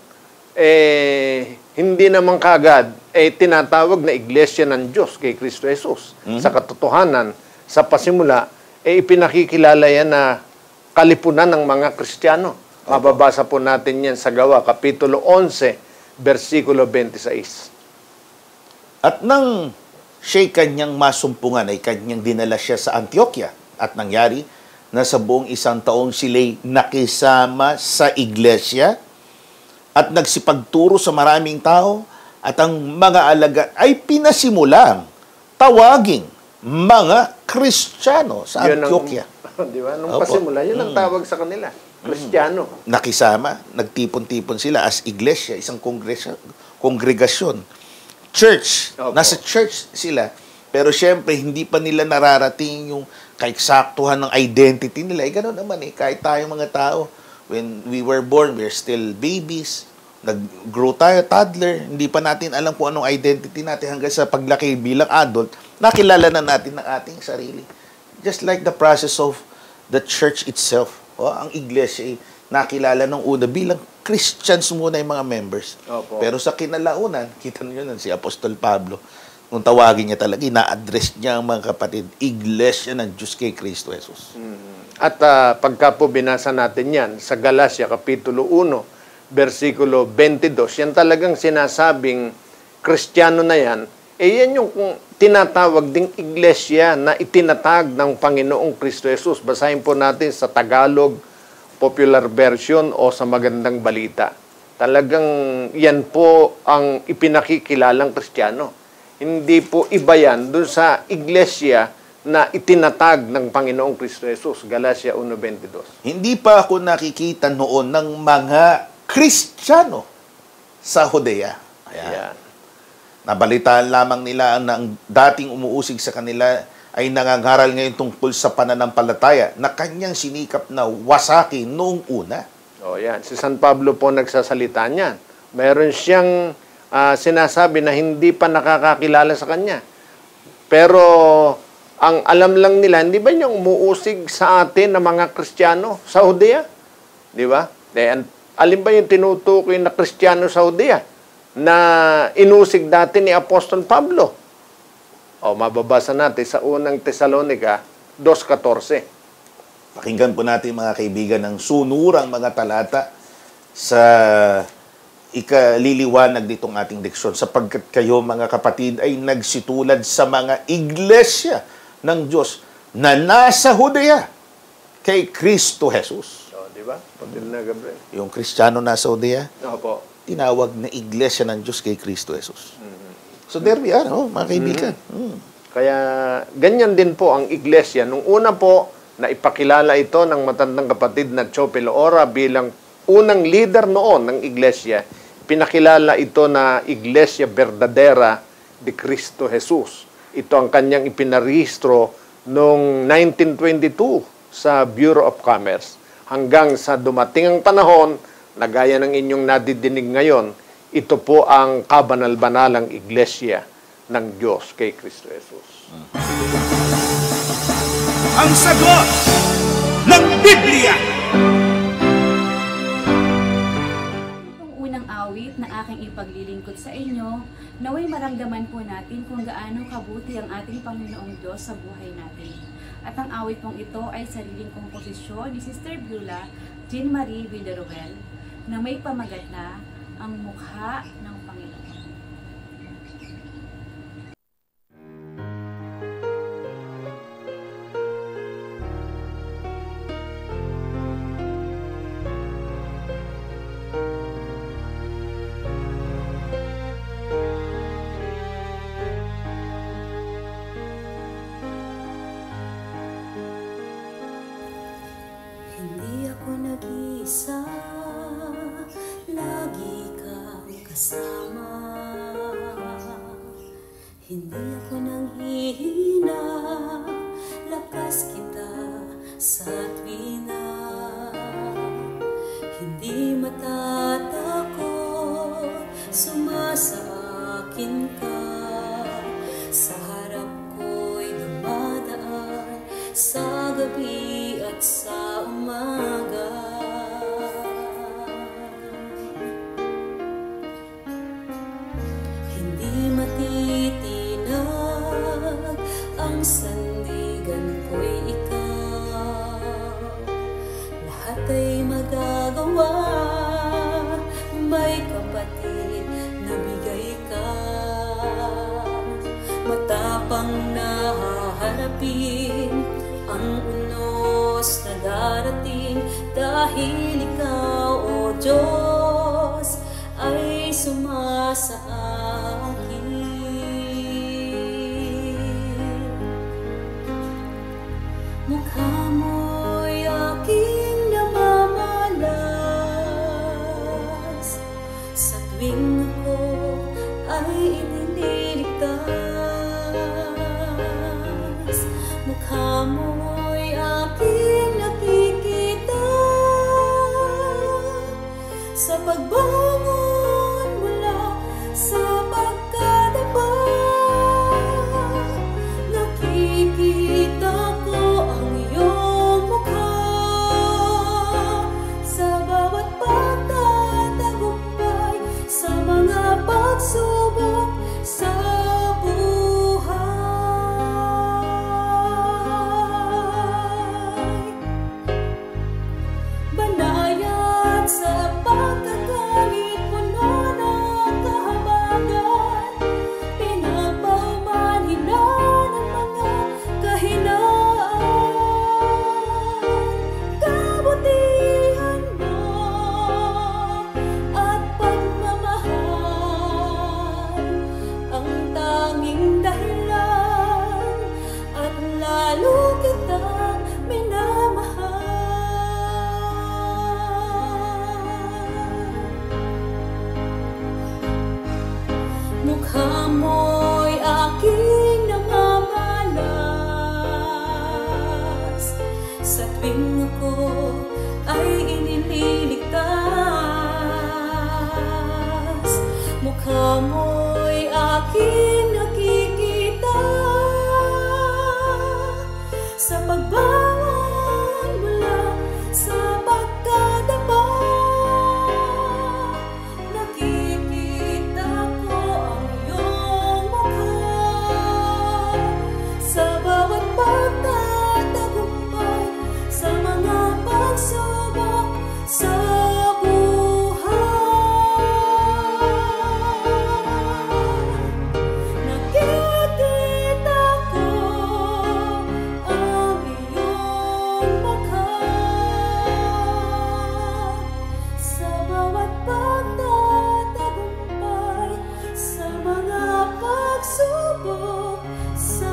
hindi naman kaagad tinatawag na iglesia ng Diyos kay Kristo Jesus. Sa katotohanan, sa pasimula, ipinakikilala yan na kalipunan ng mga Kristiyano. Mababasa po natin yan sa Gawa, Kapitulo 11, versikulo 26. At nang siya'y kanyang masumpungan ay kanyang dinala siya sa Antioquia. At nangyari na sa buong 1 taong sila'y nakisama sa iglesia at nagsipagturo sa maraming tao, at ang mga alagad ay pinasimulang tawaging mga Kristiyano sa Antioquia. Di ba? Nung pasimula, yun ang tawag sa kanila. Kristiyano. Nakisama, nagtipon-tipon sila as iglesia, isang kongregasyon. Church. Opo. Nasa church sila. Pero syempre, hindi pa nila nararating yung kaiksaktuhan ng identity nila. Gano'n naman kahit tayong mga tao. When we were born, we're still babies. Nag-grow tayo, toddler. Hindi pa natin alam kung anong identity natin hanggang sa paglaki bilang adult, nakilala na natin ng ating sarili. Just like the process of the church itself. Ang iglesia nakilala nung una bilang Christians muna yung mga members. Opo. Pero sa kinalaunan, kita niyo nun si Apostol Pablo, nung tawagin niya talaga, ina-address niya ang mga kapatid, iglesia ng Diyos kay Kristo Jesus. At pagka po binasa natin yan, sa Galacia, Kapitulo 1, versikulo 22, yan talagang sinasabing Kristiyano na yan, yan yung tinatawag ding iglesia na itinatag ng Panginoong Kristo Jesus. Basahin po natin sa Tagalog, Popular Version o sa Magandang Balita. Talagang yan po ang ipinakikilalang Kristiyano. Hindi po iba yan doon sa iglesia na itinatag ng Panginoong Kristo Jesus, Galatia 1:22. Hindi pa ako nakikita noon ng mga Kristiyano sa Judea. Ayan. Nabalitaan lamang nila na ang dating umuusig sa kanila ay nangangaral ngayon tungkol sa pananampalataya na kanyang sinikap na wasakin noong una. O yan, si San Pablo po nagsasalita niyan. Meron siyang sinasabi na hindi pa nakakakilala sa kanya. Pero ang alam lang nila, hindi ba yung umuusig sa atin ng mga Kristiyano sa Judea? Di ba? Alin ba yung tinutukoy na Kristiyano sa Judea na inusig dati ni Apostol Pablo? O, mababasa natin sa unang Tesalonica 2:14. Pakinggan po natin mga kaibigan ng sunurang mga talata sa ikaliliwanag nitong ating leksyon, sapagkat kayo mga kapatid ay nagsitulad sa mga iglesia ng Diyos na nasa Judea kay Kristo Jesus. O, di ba? Pagdil na, Gabriel. Yung Kristiyano nasa Judea, Opo. tinawag na iglesia ng Diyos kay Kristo Jesus. So there we are, mga kaibigan. Kaya ganyan din po ang iglesia. Nung una po, na ipakilala ito ng matandang kapatid na Chopel Ora bilang unang leader noon ng iglesia. Pinakilala ito na Iglesia Verdadera de Cristo Jesus. Ito ang kanyang ipinarehistro noong 1922 sa Bureau of Commerce. Hanggang sa dumating ang panahon, na gaya ng inyong nadidinig ngayon, ito po ang kabanal-banalang iglesia ng Diyos kay Kristo Jesus. Ang sagot ng Biblia. Itong unang awit na aking ipaglilingkod sa inyo, naway maramdaman po natin kung gaano kabuti ang ating Panginoong Diyos sa buhay natin. At ang awit pong ito ay sariling komposisyon ni Sister Beulah Jean Marie Villaruel na may pamagat na ang mukha ng Panginoon. Hindi ako nag-iisa, lagi kang kasama. Hindi ako nanghihina, lakas kita sa tuwina. Hindi matatakot, sumasa akin ka. Sa harap ko'y dumadaan, sa gabi at sa umaga. Hindi matitinag, ang sandigan ko'y ikaw. Lahat ay magagawa, may kapatid na bigay ka. Matapang na haharapin ang unos na darating, dahil ikaw, O Diyos, ay sumasa akin. Mukha mo'y aking namamalas, sa tuwing ako ay inililigtas. Mukha mo'y aking nakikita, sa pagbangon mula sa pagkadapa. Nakikita ko ang iyong mukha, sa bawat pagtatagumpay, sa mga pagsubok sa buhay. mukha mo'y aking namamalas. Sa tuwing ako ay inililigtas, mukha mo'y aking nakikita. Sa pagbangon mula sa pagkadapa, nakikita ko ang iyong mukha. Sa bawat pagtatagumpay, sa mga pagsubok sa nakikita ko ang iyong mukha. Sa bawat pagtatagumpay, sa mga pagsubok sa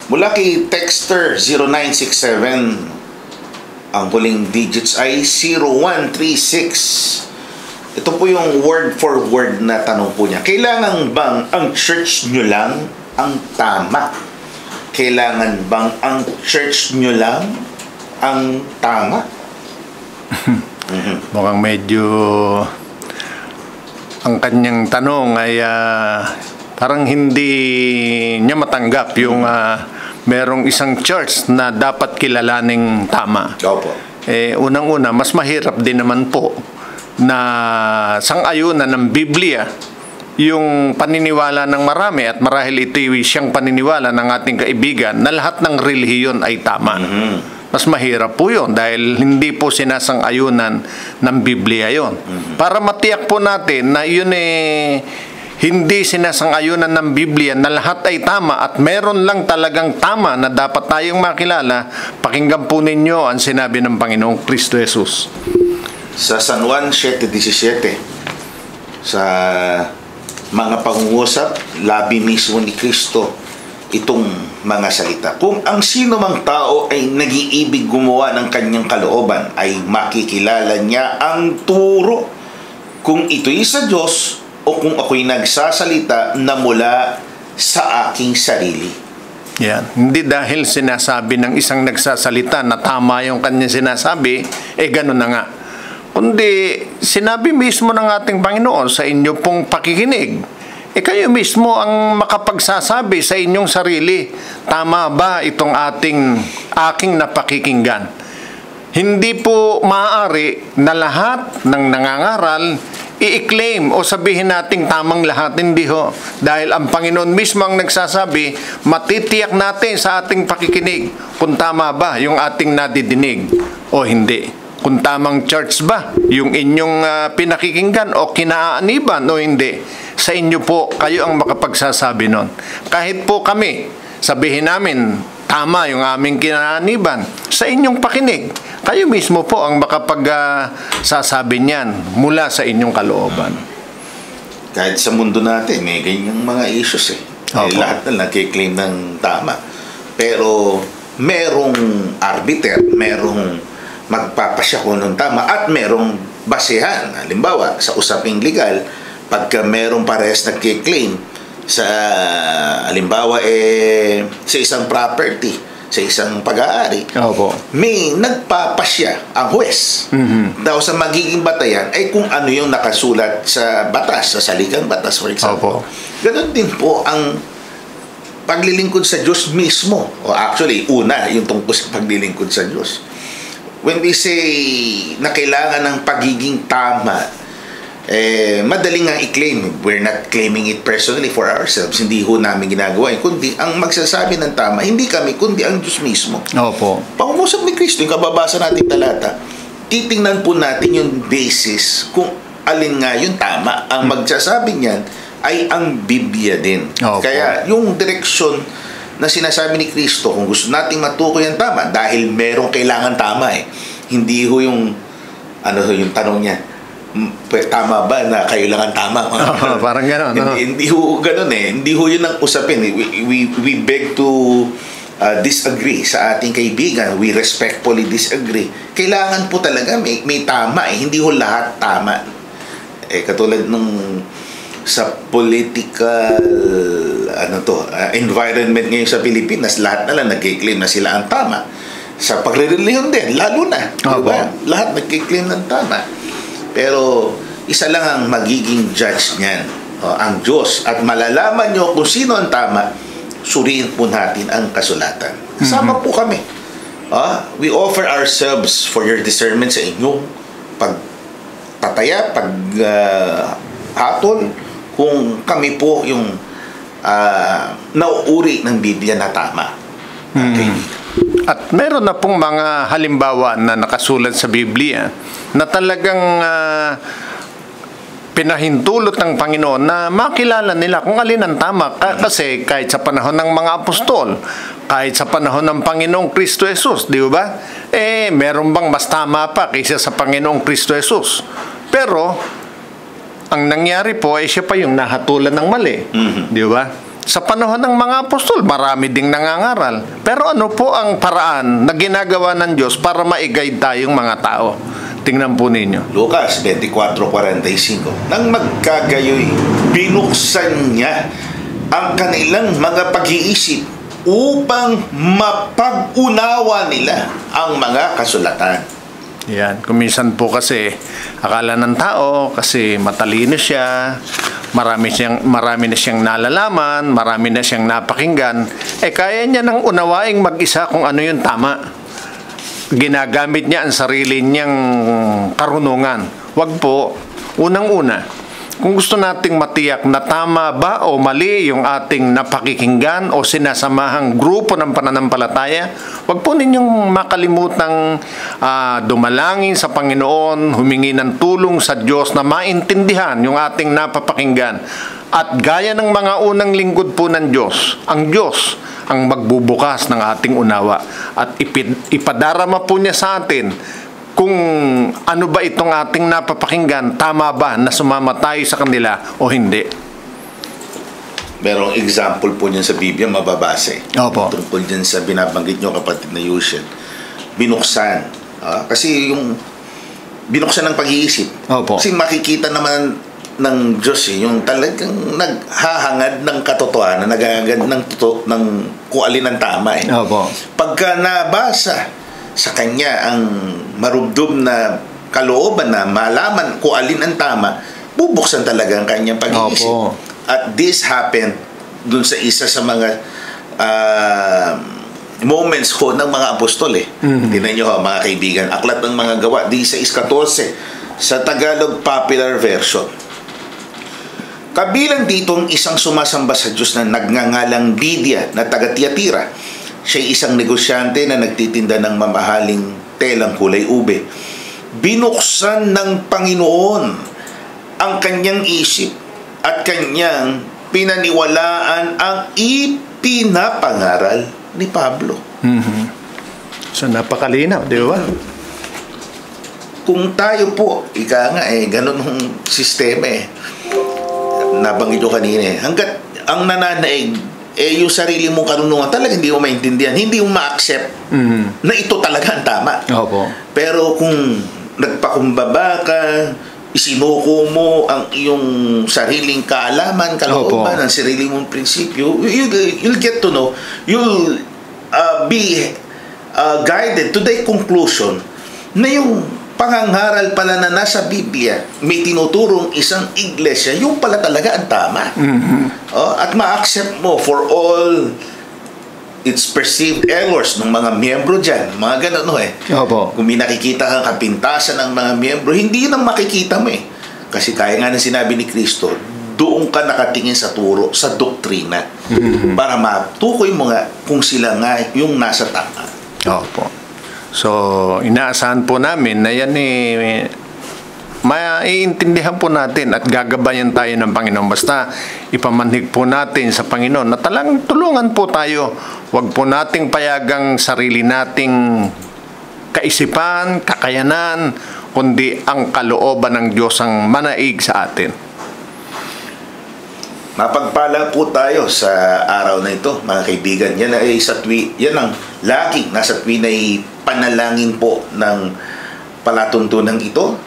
Mula kay Texter 0967, ang huling digits ay 0136. Ito po yung word for word na tanong po niya. Kailangan bang ang church nyo lang ang tama? Kailangan bang ang church nyo lang ang tama? Mukhang medyo ang kanyang tanong ay parang hindi niya matanggap yung merong isang church na dapat kilalaning tama. Opo. Unang-una, mas mahirap din naman po na sang-ayunan ng Biblia yung paniniwala ng marami, at marahil ito siyang paniniwala ng ating kaibigan na lahat ng relihiyon ay tama. Mas mahirap po yun dahil hindi po sinasang-ayunan ng Biblia yun. Para matiyak po natin na yun hindi sinasang-ayunan ng Biblia na lahat ay tama at meron lang talagang tama na dapat tayong makilala, pakinggan po ninyo ang sinabi ng Panginoong Kristo Jesus. Sa San Juan 7:17, sa mga pangungusap, labi mismo ni Kristo itong mga salita. Kung ang sino mang tao ay nag-iibig gumawa ng kanyang kalooban, ay makikilala niya ang turo kung ito'y sa Diyos o kung ako'y nagsasalita na mula sa aking sarili. Yan. Hindi dahil sinasabi ng isang nagsasalita na tama yung kanyang sinasabi, ganun na nga. Kundi sinabi mismo ng ating Panginoon sa inyo pong pakikinig. Kayo mismo ang makapagsasabi sa inyong sarili, tama ba itong aking napakikinggan? Hindi po maaari na lahat ng nangangaral i-claim o sabihin nating tamang lahat. Hindi ho. Dahil ang Panginoon mismo ang nagsasabi, matitiyak natin sa ating pakikinig kung tama ba yung ating nadidinig o hindi. Kung tamang church ba yung inyong pinakikinggan o kinaaniban o hindi. Sa inyo po, kayo ang makapagsasabi nun. Kahit po kami, sabihin namin, tama yung aming kinaaniban, sa inyong pakinig, kayo mismo po ang makapagsasabi niyan mula sa inyong kalooban. Kahit sa mundo natin, may ganyang mga issues lahat na nagkiklaim ng tama. Pero merong arbiter, merong magpapasya kung anong tama, at merong basehan. Halimbawa, sa usaping legal, pagka merong parehas nagkiklaim sa, halimbawa, sa isang property, sa isang pag-aari, may nagpapasya ang huwes daw sa magiging batayan ay kung ano yung nakasulat sa batas, sa saligang batas, for example. Ganon din po ang paglilingkod sa Diyos mismo. O actually, una, yung tungkol sa paglilingkod sa Diyos. When we say na kailangan ng pagiging tama, madaling nga i-claim. We're not claiming it personally for ourselves. Hindi ho namin ginagawa yun. Kundi ang magsasabi ng tama, hindi kami, kundi ang Diyos mismo. Opo. Pangungusap ni Kristo, yung kababasa natin talata, titingnan po natin yung basis kung alin nga yung tama. Ang magsasabi niyan ay ang Biblia din. Opo. Kaya yung direksyon na sinasabi ni Kristo, kung gusto nating matukoy ang tama, dahil merong kailangan tama Hindi ho yung, yung tanong niya, tama ba na kayo lang ang tama? Parang gano'n. No? Hindi ho gano'n eh. Hindi ho yun ang usapin. We beg to disagree sa ating kaibigan. We respectfully disagree. Kailangan po talaga may tama eh. Hindi ho lahat tama. Katulad nung sa political environment ngayon sa Pilipinas, lahat na lang nag-claim na sila ang tama. Sa pagre-religion din, lalo na. Diba? Lahat nag-claim ng tama. Pero isa lang ang magiging judge niyan, ang Diyos. At malalaman nyo kung sino ang tama, suriin po natin ang kasulatan. Kasama po kami. We offer ourselves for your discernment sa inyong pagtataya, hatol, kung kami po yung nauuri ng Biblia na tama. At meron na pong mga halimbawa na nakasulat sa Biblia na talagang pinahintulot ng Panginoon na makilala nila kung alin ang tama. Kasi kahit sa panahon ng mga apostol, kahit sa panahon ng Panginoong Kristo Jesus, di ba? Meron bang mas tama pa kaysa sa Panginoong Kristo Jesus? Pero ang nangyari po ay siya pa yung nahatulan ng mali. Di ba? Sa panahon ng mga apostol, marami ding nangangaral. Pero ano po ang paraan na ginagawa ng Diyos para ma-guide tayong mga tao? Tingnan po ninyo. Lucas 24:45. Nang magkagayoy, binuksan niya ang kanilang mga pag-iisip upang mapag-unawa nila ang mga kasulatan. Yan. Kuminsan po kasi akala ng tao kasi matalino siya, marami na siyang nalalaman, marami na siyang napakinggan, kaya niya nang unawaing mag-isa kung ano yung tama. Ginagamit niya ang sarili niyang karunungan. Wag po. Unang-una, kung gusto nating matiyak na tama ba o mali yung ating napakikinggan o sinasamahang grupo ng pananampalataya, wag po ninyong makalimutang dumalangin sa Panginoon, humingi ng tulong sa Diyos na maintindihan yung ating napapakinggan. At gaya ng mga unang lingkod po ng Diyos, ang Diyos ang magbubukas ng ating unawa at ipadarama po niya sa atin kung ano ba itong ating napapakinggan, tama ba na sumama tayo sa kanila o hindi. Merong example po niyan sa Biblia, mababase. Opo. Tungkol dyan sa binabanggit nyo, kapatid na Yushel. Binuksan. Kasi yung binuksan ng pag-iisip. Opo. Kasi makikita naman ng Diyos yung talagang naghahangad ng katotohanan, naghahangad ng kung alin ang tama. Opo. Pagka nabasa sa kanya ang marubdob na kalooban na malaman kung alin ang tama, bubuksan talaga ang kanyang pag-iisip. Opo. At this happened dun sa isa sa mga moments ho ng mga apostol. Tingnan nyo ho, mga kaibigan, Aklat ng Mga Gawa 16:14 sa Tagalog Popular Version. Kabilang ditong isang sumasamba sa Diyos na nagngangalang Lydia na taga Tiatira. Siya'y isang negosyante na nagtitinda ng mamahaling telang kulay ube. Binuksan ng Panginoon ang kanyang isip at kanyang pinaniwalaan ang ipinapangaral ni Pablo. So napakalinaw, di ba? Kung tayo po, ganun ang sistema nabanggit ko kanina hanggat ang nananaig yung sarili mong karunungan talaga hindi mo maintindihan, hindi mo ma-accept na ito talaga ang tama. Opo. Pero kung nagpakumbaba ka, isinuko mo ang iyong sariling kaalaman, kalooban, ang sarili mong prinsipyo, you'll get to know, you'll be guided to the conclusion na yung pangangaral pala na nasa Biblia, may tinuturong isang iglesia, yung pala talaga ang tama. At ma-accept mo for all its perceived errors ng mga miyembro dyan. Mga ganun, Opo. Kung may nakikita kang kapintasan ng mga miyembro, hindi yun ang makikita mo Kasi kaya nga ng sinabi ni Kristo, doon ka nakatingin sa turo, sa doktrina, para matukoy mo nga kung sila nga yung nasa tama. Opo. So, inaasahan po namin na yan maiintindihan po natin at gagabayan tayo ng Panginoon. Basta ipamanhig po natin sa Panginoon na talagang tulungan po tayo. Huwag po nating payagang sarili nating kaisipan, kakayanan, kundi ang kalooban ng Diyos ang manaig sa atin. Mapagpala po tayo sa araw na ito, mga kaibigan. Yan ang laging nasa tuwi na panalangin po ng palatuntunan ito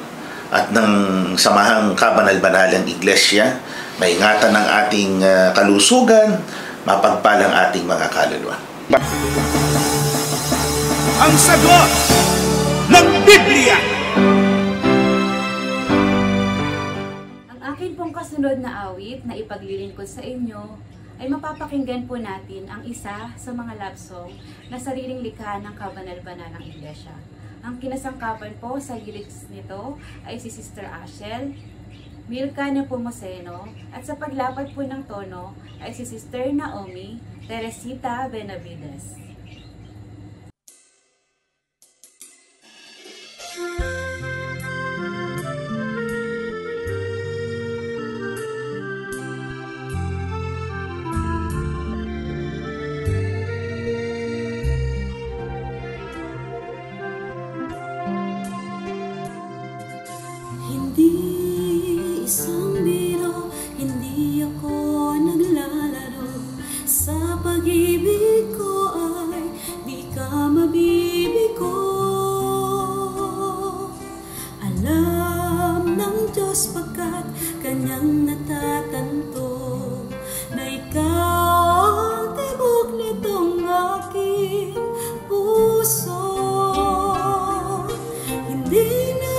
at ng samahang kabanal-banalang iglesia. Maingatan ang ating kalusugan, mapagpalang ating mga kaluluwa. Ang sagot ng Biblia. Ang akin pong kasunod na awit na ipaglilingkod sa inyo ay mapapakinggan po natin ang isa sa mga love song na sariling likha ng kabanal-banalang iglesia. Ang kinasangkapan po sa lyrics nito ay si Sister Ashel, Milka Nepomuceno, at sa paglapat po ng tono ay si Sister Naomi Teresita Benavides. Hindi isang biro, hindi ako naglalaro. Sa pag-ibig ko ay di ka mabibigo. Alam ng Diyos pagkat kanyang natatanto na ikaw ang tibok nitong aking puso. Hindi na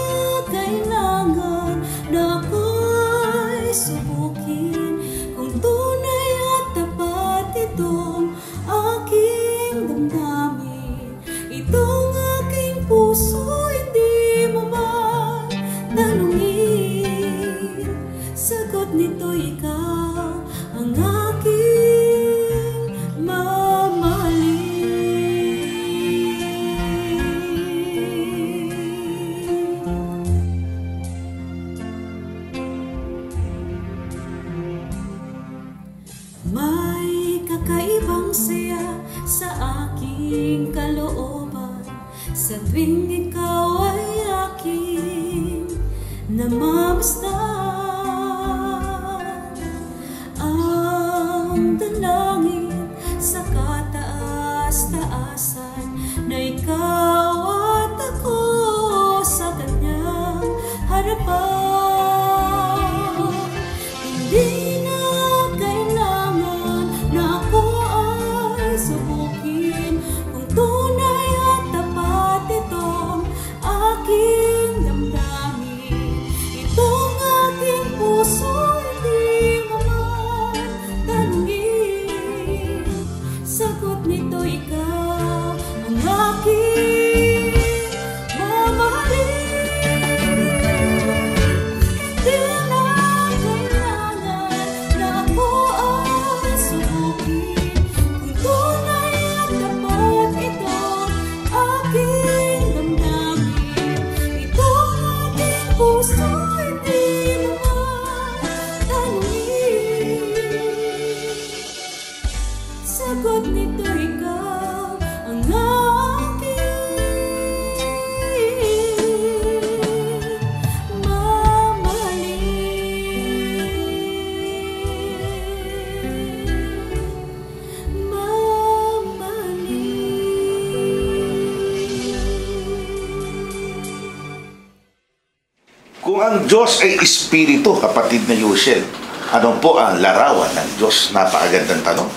kailangan na ako'y subukin kung tunay at tapat itong aking damdamin. Itong aking puso hindi mo man tanungin. Sagot nito ikaw ang aking mamahalin. May kakaibang saya sa aking kalooban sa tuwing ikaw ay aking namamasdan. Ang dalangin sa kataas-taasan na ikaw at ako sa kanyang harapan. Hindi na kailangan na ako ay subukin kung tunay at tapat itong aking damdamin. Itong aking puso hindi mo man tanungin. Sagot nito ikaw ang aking mamahalin. Di na kailangan na ako ay subukin kung tunay at tapat itong aking damdamin. Itong aking puso hindi mo man tanungin. Sagot nito ikaw ang aking Kung ang Diyos ay Espiritu, kapatid na Yushel, ano po ang larawan ng Diyos? Napakagandang tanong.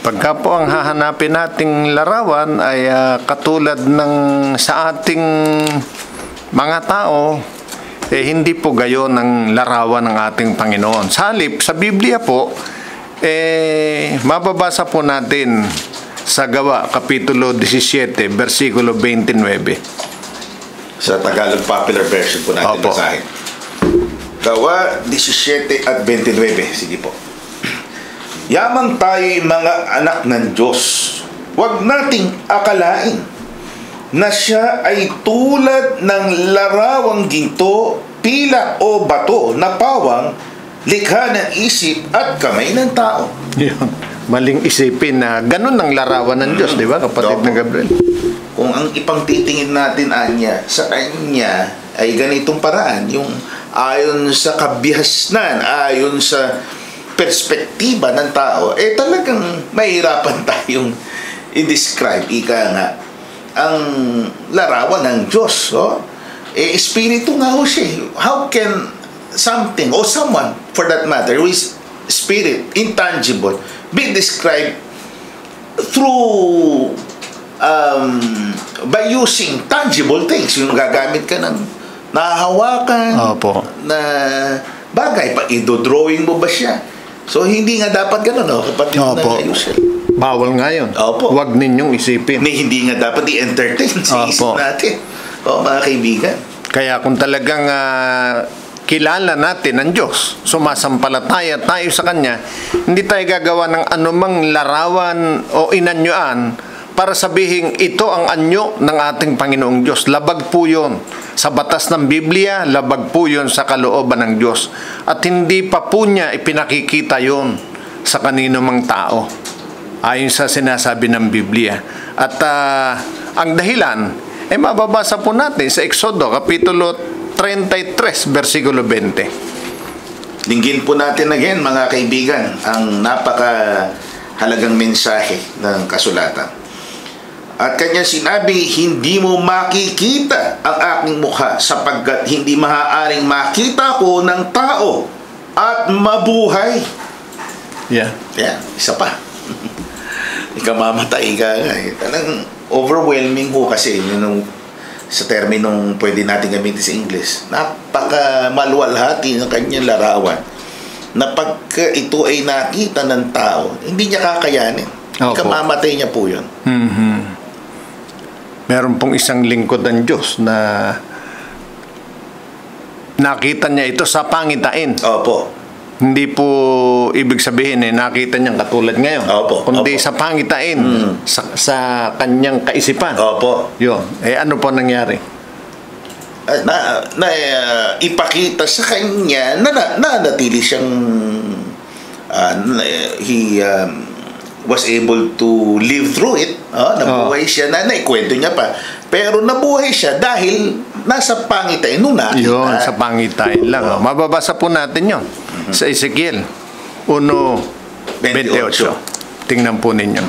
Pagka po ang hahanapin nating larawan ay katulad ng sa ating mga tao, hindi po gayon ang larawan ng ating Panginoon. Sa halip, sa Biblia po, mababasa po natin sa Gawa, Kapitulo 17, versikulo 29. Sa Tagalog Popular Version po natin Opo. basahin. Gawa 17 at 29. Sige po. Yamang tayo'y mga anak ng Diyos, huwag nating akalain na siya ay tulad ng larawang ginto, pilak o bato na pawang likha ng isip at kamay ng tao. Yun. Maling isipin na ganun ang larawan ng Diyos, di ba, kapatid Opo. ng Gabriel? kung ang ipangtitingin natin anya sa kanya ay ganitong paraan, yung ayon sa kabihasnan, ayon sa perspektiba ng tao, talagang mahirapan tayong i-describe, ika nga, ang larawan ng Diyos. Espiritu nga ho siya. How can something, or someone for that matter, who is spirit, intangible, be described through by using tangible things? Yung gagamit ka ng nahahawakan na bagay, idodrawing mo ba siya? So hindi nga dapat ganun, kapatid na usual. Bawal nga yun. Huwag ninyong isipin. Hindi nga dapat i-entertain sa isip natin. Mga kaibigan. Kaya kung talagang kilala natin ang Diyos, sumasampalataya tayo sa Kanya, hindi tayo gagawa ng anumang larawan o inanyuan para sabihin ito ang anyo ng ating Panginoong Diyos. Labag po yun sa batas ng Biblia, labag po yun sa kalooban ng Diyos. At hindi pa po niya ipinakikita yun sa kanino mang tao, ayon sa sinasabi ng Biblia. At ang dahilan, mababasa po natin sa Exodo, Kapitulo 33, versikulo 20. Dinggin po natin again, mga kaibigan, ang napakahalagang mensahe ng kasulatan. At kanya sinabi, hindi mo makikita ang aking mukha sapagkat hindi maaaring makita ko ng tao at mabuhay. Yeah. Isa pa. Ikamamatay ka. Talagang overwhelming ho kasi yun sa terminong pwede natin gamitin sa English. Napaka-maluwalhati ng kanyang larawan na pagka ito ay nakita ng tao, hindi niya kakayanin. Ikamamatay niya po yun. Meron pong isang lingkod ng Diyos na nakita niya ito sa pangitain. Hindi po ibig sabihin nakita niyang katulad ngayon. Kundi sa pangitain, sa kanyang kaisipan. Yun. Ano po nangyari? Ipakita sa kanya na natili siyang he was able to live through it. Nabuhay siya na ikwento niya pa. Pero nabuhay siya dahil nasa pangitain nung nakita. Yun, sa pangitain lang. Mababasa po natin yun sa Ezekiel 1:28. Tingnan po ninyo.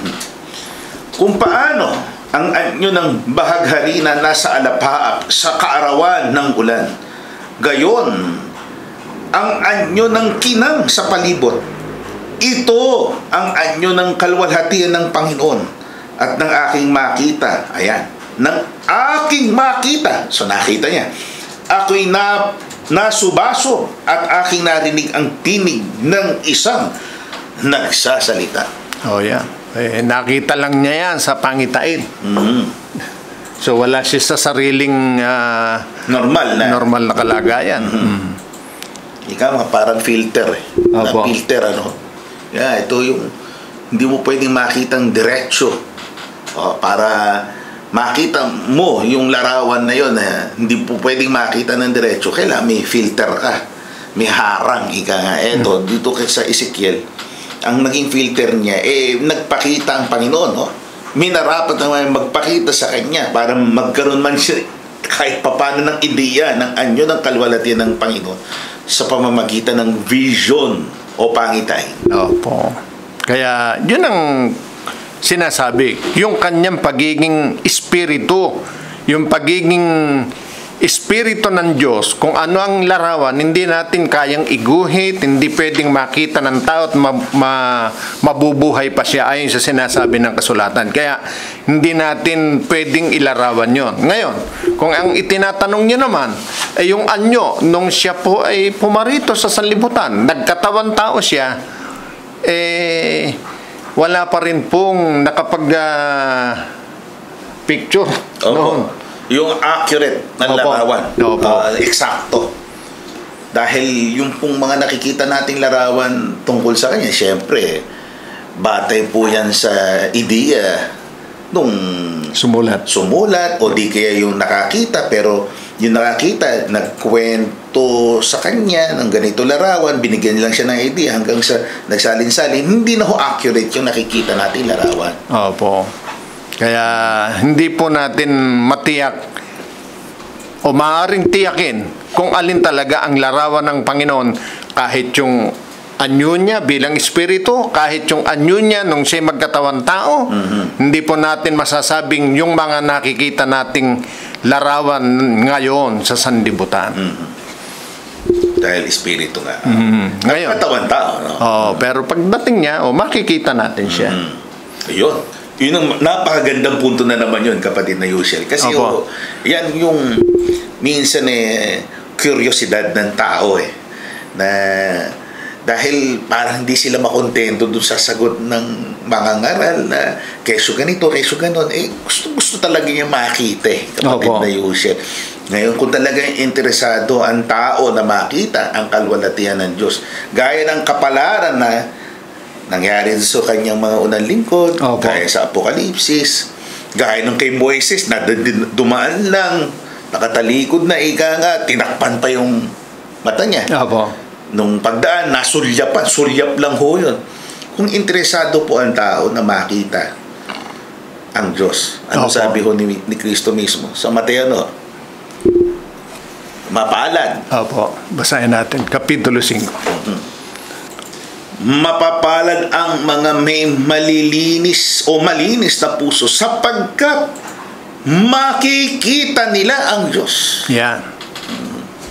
Kung paano ang anyo ng bahaghari na nasa alapaap sa kaarawan ng ulan, gayon ang anyo ng kinang sa palibot. Ito ang anyo ng kalwalhatian ng Panginoon at ng aking makita. Ayan. Ng aking makita. So nakita niya. Ako'y nasubaso at aking narinig ang tinig ng isang nagsasalita. Nakita lang niya yan sa pangitain. So wala siya sa sariling normal na kalagayan. Ikaw parang filter na filter ito yung hindi mo pwedeng makitang diretso para makita mo yung larawan na yun. Hindi po pwedeng makita ng diretso, kailangan may filter ka, may harang. Dito sa Ezekiel, ang naging filter niya nagpakita ang Panginoon. Minarapat naman magpakita sa kanya para magkaroon man siya kahit papano ng ideya ng anyo ng kalwalhatian ng Panginoon sa pamamagitan ng vision o pangitain. Kaya yun ang sinasabi, yung kanyang pagiging espiritu, yung pagiging espiritu ng Diyos, kung ano ang larawan, hindi natin kayang iguhit, hindi pwedeng makita ng tao at mabubuhay pa siya ayon sa sinasabi ng kasulatan. Kaya hindi natin pwedeng ilarawan yon. Ngayon, kung ang itinatanong niyo naman ay yung anyo nung siya po ay pumarito sa sanlibutan, nagkatawan tao siya, wala pa rin pong picture noon. Yung accurate na larawan. Eksakto. Dahil yung pong mga nakikita nating larawan tungkol sa kanya, syempre, batay po yan sa ideya nung sumulat o di kaya yung nakakita, pero yung nakakita, nagkwento sa kanya ng ganito larawan, binigyan lang siya ng idea hanggang sa nagsalin-salin, hindi na ho accurate yung nakikita nating larawan. Kaya hindi po natin matiyak o maaaring tiyakin kung alin talaga ang larawan ng Panginoon, kahit yung anyo niya bilang espiritu, kahit yung anyo niya nung siya magkatawan tao. Hindi po natin masasabing yung mga nakikita nating larawan ngayon sa sanlibutan. Dahil espiritu nga. Ngayon, Katawan tao, no? pero pagdating niya, makikita natin siya. Ayun. Yun ang napakagandang punto na naman yun, kapatid na Yushel. Kasi yan yung minsan kuryosidad ng tao na dahil parang hindi sila makontento dun sa sagot ng mga ngaral na keso ganito, keso ganon, gusto talaga niya makita kapatid na Yushel. Ngayon, kung talagang interesado ang tao na makita ang kalwalatian ng Diyos, gaya ng kapalaran na nangyari sa kanyang mga unang lingkod, gaya sa Apokalipsis, gaya nung kay Moises na dumaan lang, nakatalikod na, nga, tinakpan pa yung mata niya. Nung pagdaan, sulyap lang ho yun. Kung interesado po ang tao na makita ang Diyos, ano sabi ho ni Kristo mismo sa Mateo, mapalad. Basahin natin, Kapitulo 5. Mapapalad ang mga may malinis na puso sapagkat makikita nila ang Diyos. Yan.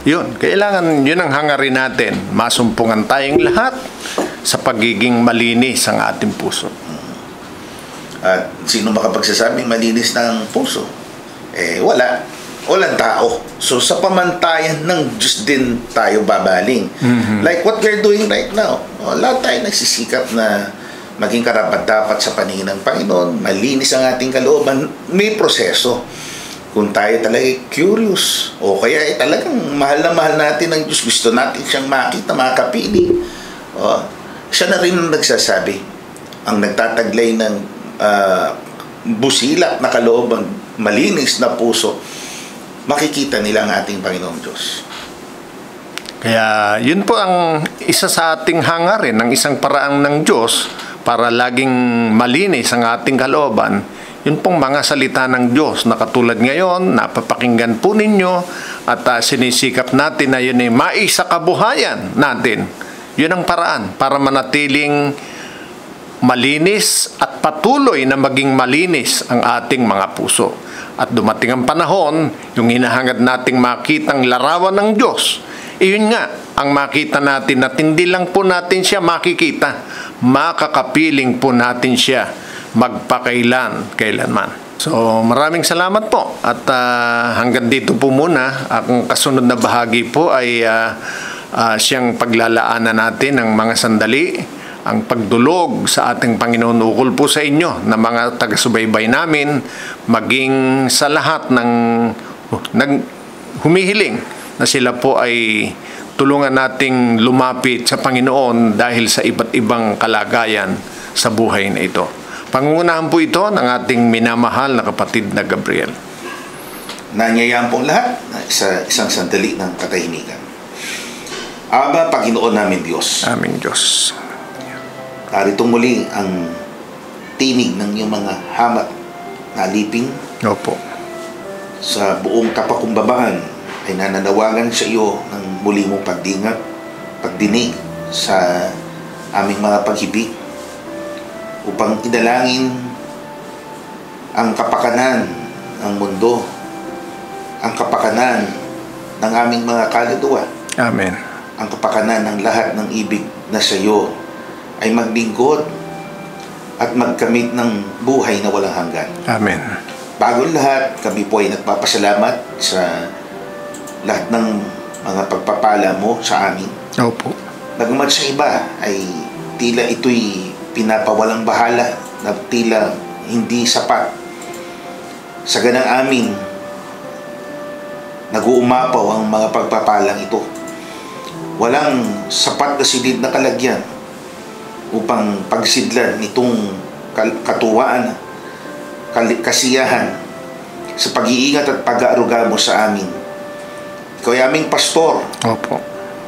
Yun. Kailangan, yun ang hangarin natin. Masumpungan tayong lahat sa pagiging malinis ang ating puso. At sino makapagsasabing malinis ng puso? Walang tao. So sa pamantayan ng Diyos din tayo babaling. Like what we're doing right now. Lahat tayo nagsisikap na maging karapat-dapat sa paningin ng Panginoon, malinis ang ating kalooban, may proseso. Kung tayo talaga curious, o kaya talagang mahal na mahal natin ang Diyos, gusto natin siyang makita, makapili. Siya na rin ang nagsasabi, ang nagtataglay ng busilak na kalooban, malinis na puso, makikita nila ang ating Panginoong Diyos. Kaya yun po ang isa sa ating hangarin ng isang paraan ng Diyos para laging malinis ang ating kalooban. Yun pong mga salita ng Diyos na katulad ngayon, napapakinggan po ninyo at sinisikap natin na yun ay maisakabuhayan natin. Yun ang paraan para manatiling malinis at patuloy na maging malinis ang ating mga puso. At dumating ang panahon, yung hinahangad nating makitang larawan ng Diyos, iyon nga, ang makita natin at hindi lang po natin siya makikita, makakapiling po natin siya kailanman. So, maraming salamat po. At hanggang dito po muna, ang kasunod na bahagi po ay siyang paglalaanan natin ng mga sandali, ang pagdulog sa ating Panginoon ukol po sa inyo na mga taga-subaybay namin, maging sa lahat ng humihiling na sila po ay tulungan nating lumapit sa Panginoon dahil sa iba't ibang kalagayan sa buhay na ito. Pangungunahan po ito ng ating minamahal na kapatid na Gabriel. Nanyayaan pong lahat sa isang sandali ng katahimikan. Aba, Panginoon namin Diyos. Aming Diyos. Narito muli ang tinig ng iyong mga hamat na alipin. Sa buong kapakumbabaan ay nananawagan sa iyo ng muli mong pagdinig sa aming mga paghibig upang idalangin ang kapakanan ng mundo, ang kapakanan ng aming mga kaluluwa. Amen. Ang kapakanan ng lahat ng ibig na sa iyo ay maglingkod at magkamit ng buhay na walang hanggan. Amen. Bago lahat, kami po ay nagpapasalamat sa lahat ng mga pagpapala mo sa amin. Bagamat sa iba ay tila ito'y pinapawalang bahala na tila hindi sapat. Sa ganang amin, nag-uumapaw ang mga pagpapalang ito. Walang sapat na silid na kalagyan upang pagsidlan nitong katuwaan, kasiyahan sa pag-iingat at pag-aaruga mo sa amin. Ikaw ay aming pastor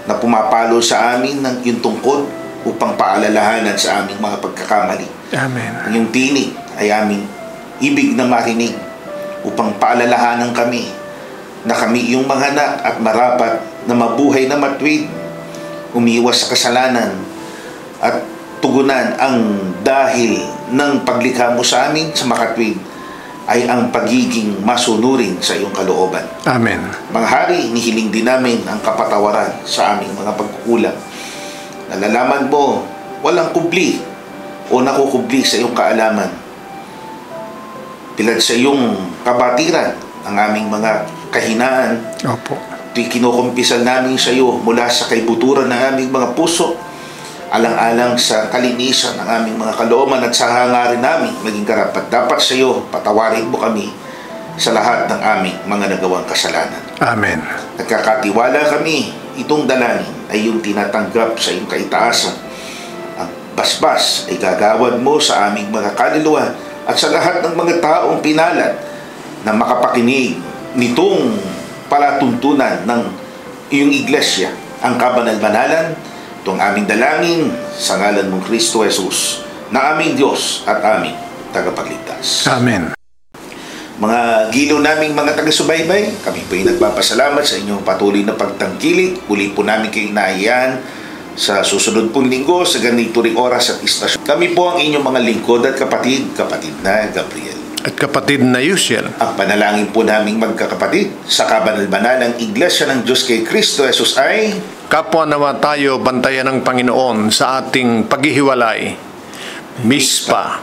na pumapalo sa amin ng iyong tungkod upang paalalahanan sa aming mga pagkakamali. Amen. Ang iyong tinig ay aming ibig na marinig upang paalalahanan kami na kami iyong mga anak at marapat na mabuhay na matuwid, umiwas sa kasalanan at tugunan ang dahil ng paglikha mo sa amin sa makatwid ay ang pagiging masunurin sa iyong kalooban. Amen. Mga hari, nihiling din namin ang kapatawaran sa aming mga pagkukulang. Nalalaman mo, walang kubli o nakukubli sa iyong kaalaman. Pilad sa iyong kabatiran ang aming mga kahinaan. Opo. Ito'y kinukumpisal namin sa iyo mula sa kaibuturan ng aming mga puso, alang-alang sa kalinisan ng aming mga kalooban at sa hangarin namin maging karapat. Dapat sa iyo, patawarin mo kami sa lahat ng aming mga nagawang kasalanan. Amen. Nagkakatiwala kami, itong dalangin ay yung tinatanggap sa iyong kaitaasan. Ang basbas ay gagawad mo sa aming mga kaluluwa at sa lahat ng mga taong pinalad na makapakinig nitong palatuntunan ng iyong iglesia, ang kabanal-banalan. Itong aming dalangin sa ngalan mong Kristo Jesus, na aming Diyos at aming tagapagligtas. Amen. Mga giliw naming mga taga-subaybay, kami po ay nagpapasalamat sa inyong patuloy na pagtangkilik. Uli po namin kayo naiyan sa susunod pong linggo sa ganito ring oras at istasyon. Kami po ang inyong mga lingkod at kapatid na Gabriel. At kapatid na Yusiel. Ang panalangin po naming magkakapatid sa kabanal-banalang Iglesia ng Diyos kay Kristo Jesus ay, Kapwa nawa tayo bantayan ng Panginoon sa ating paghihiwalay. Mispa.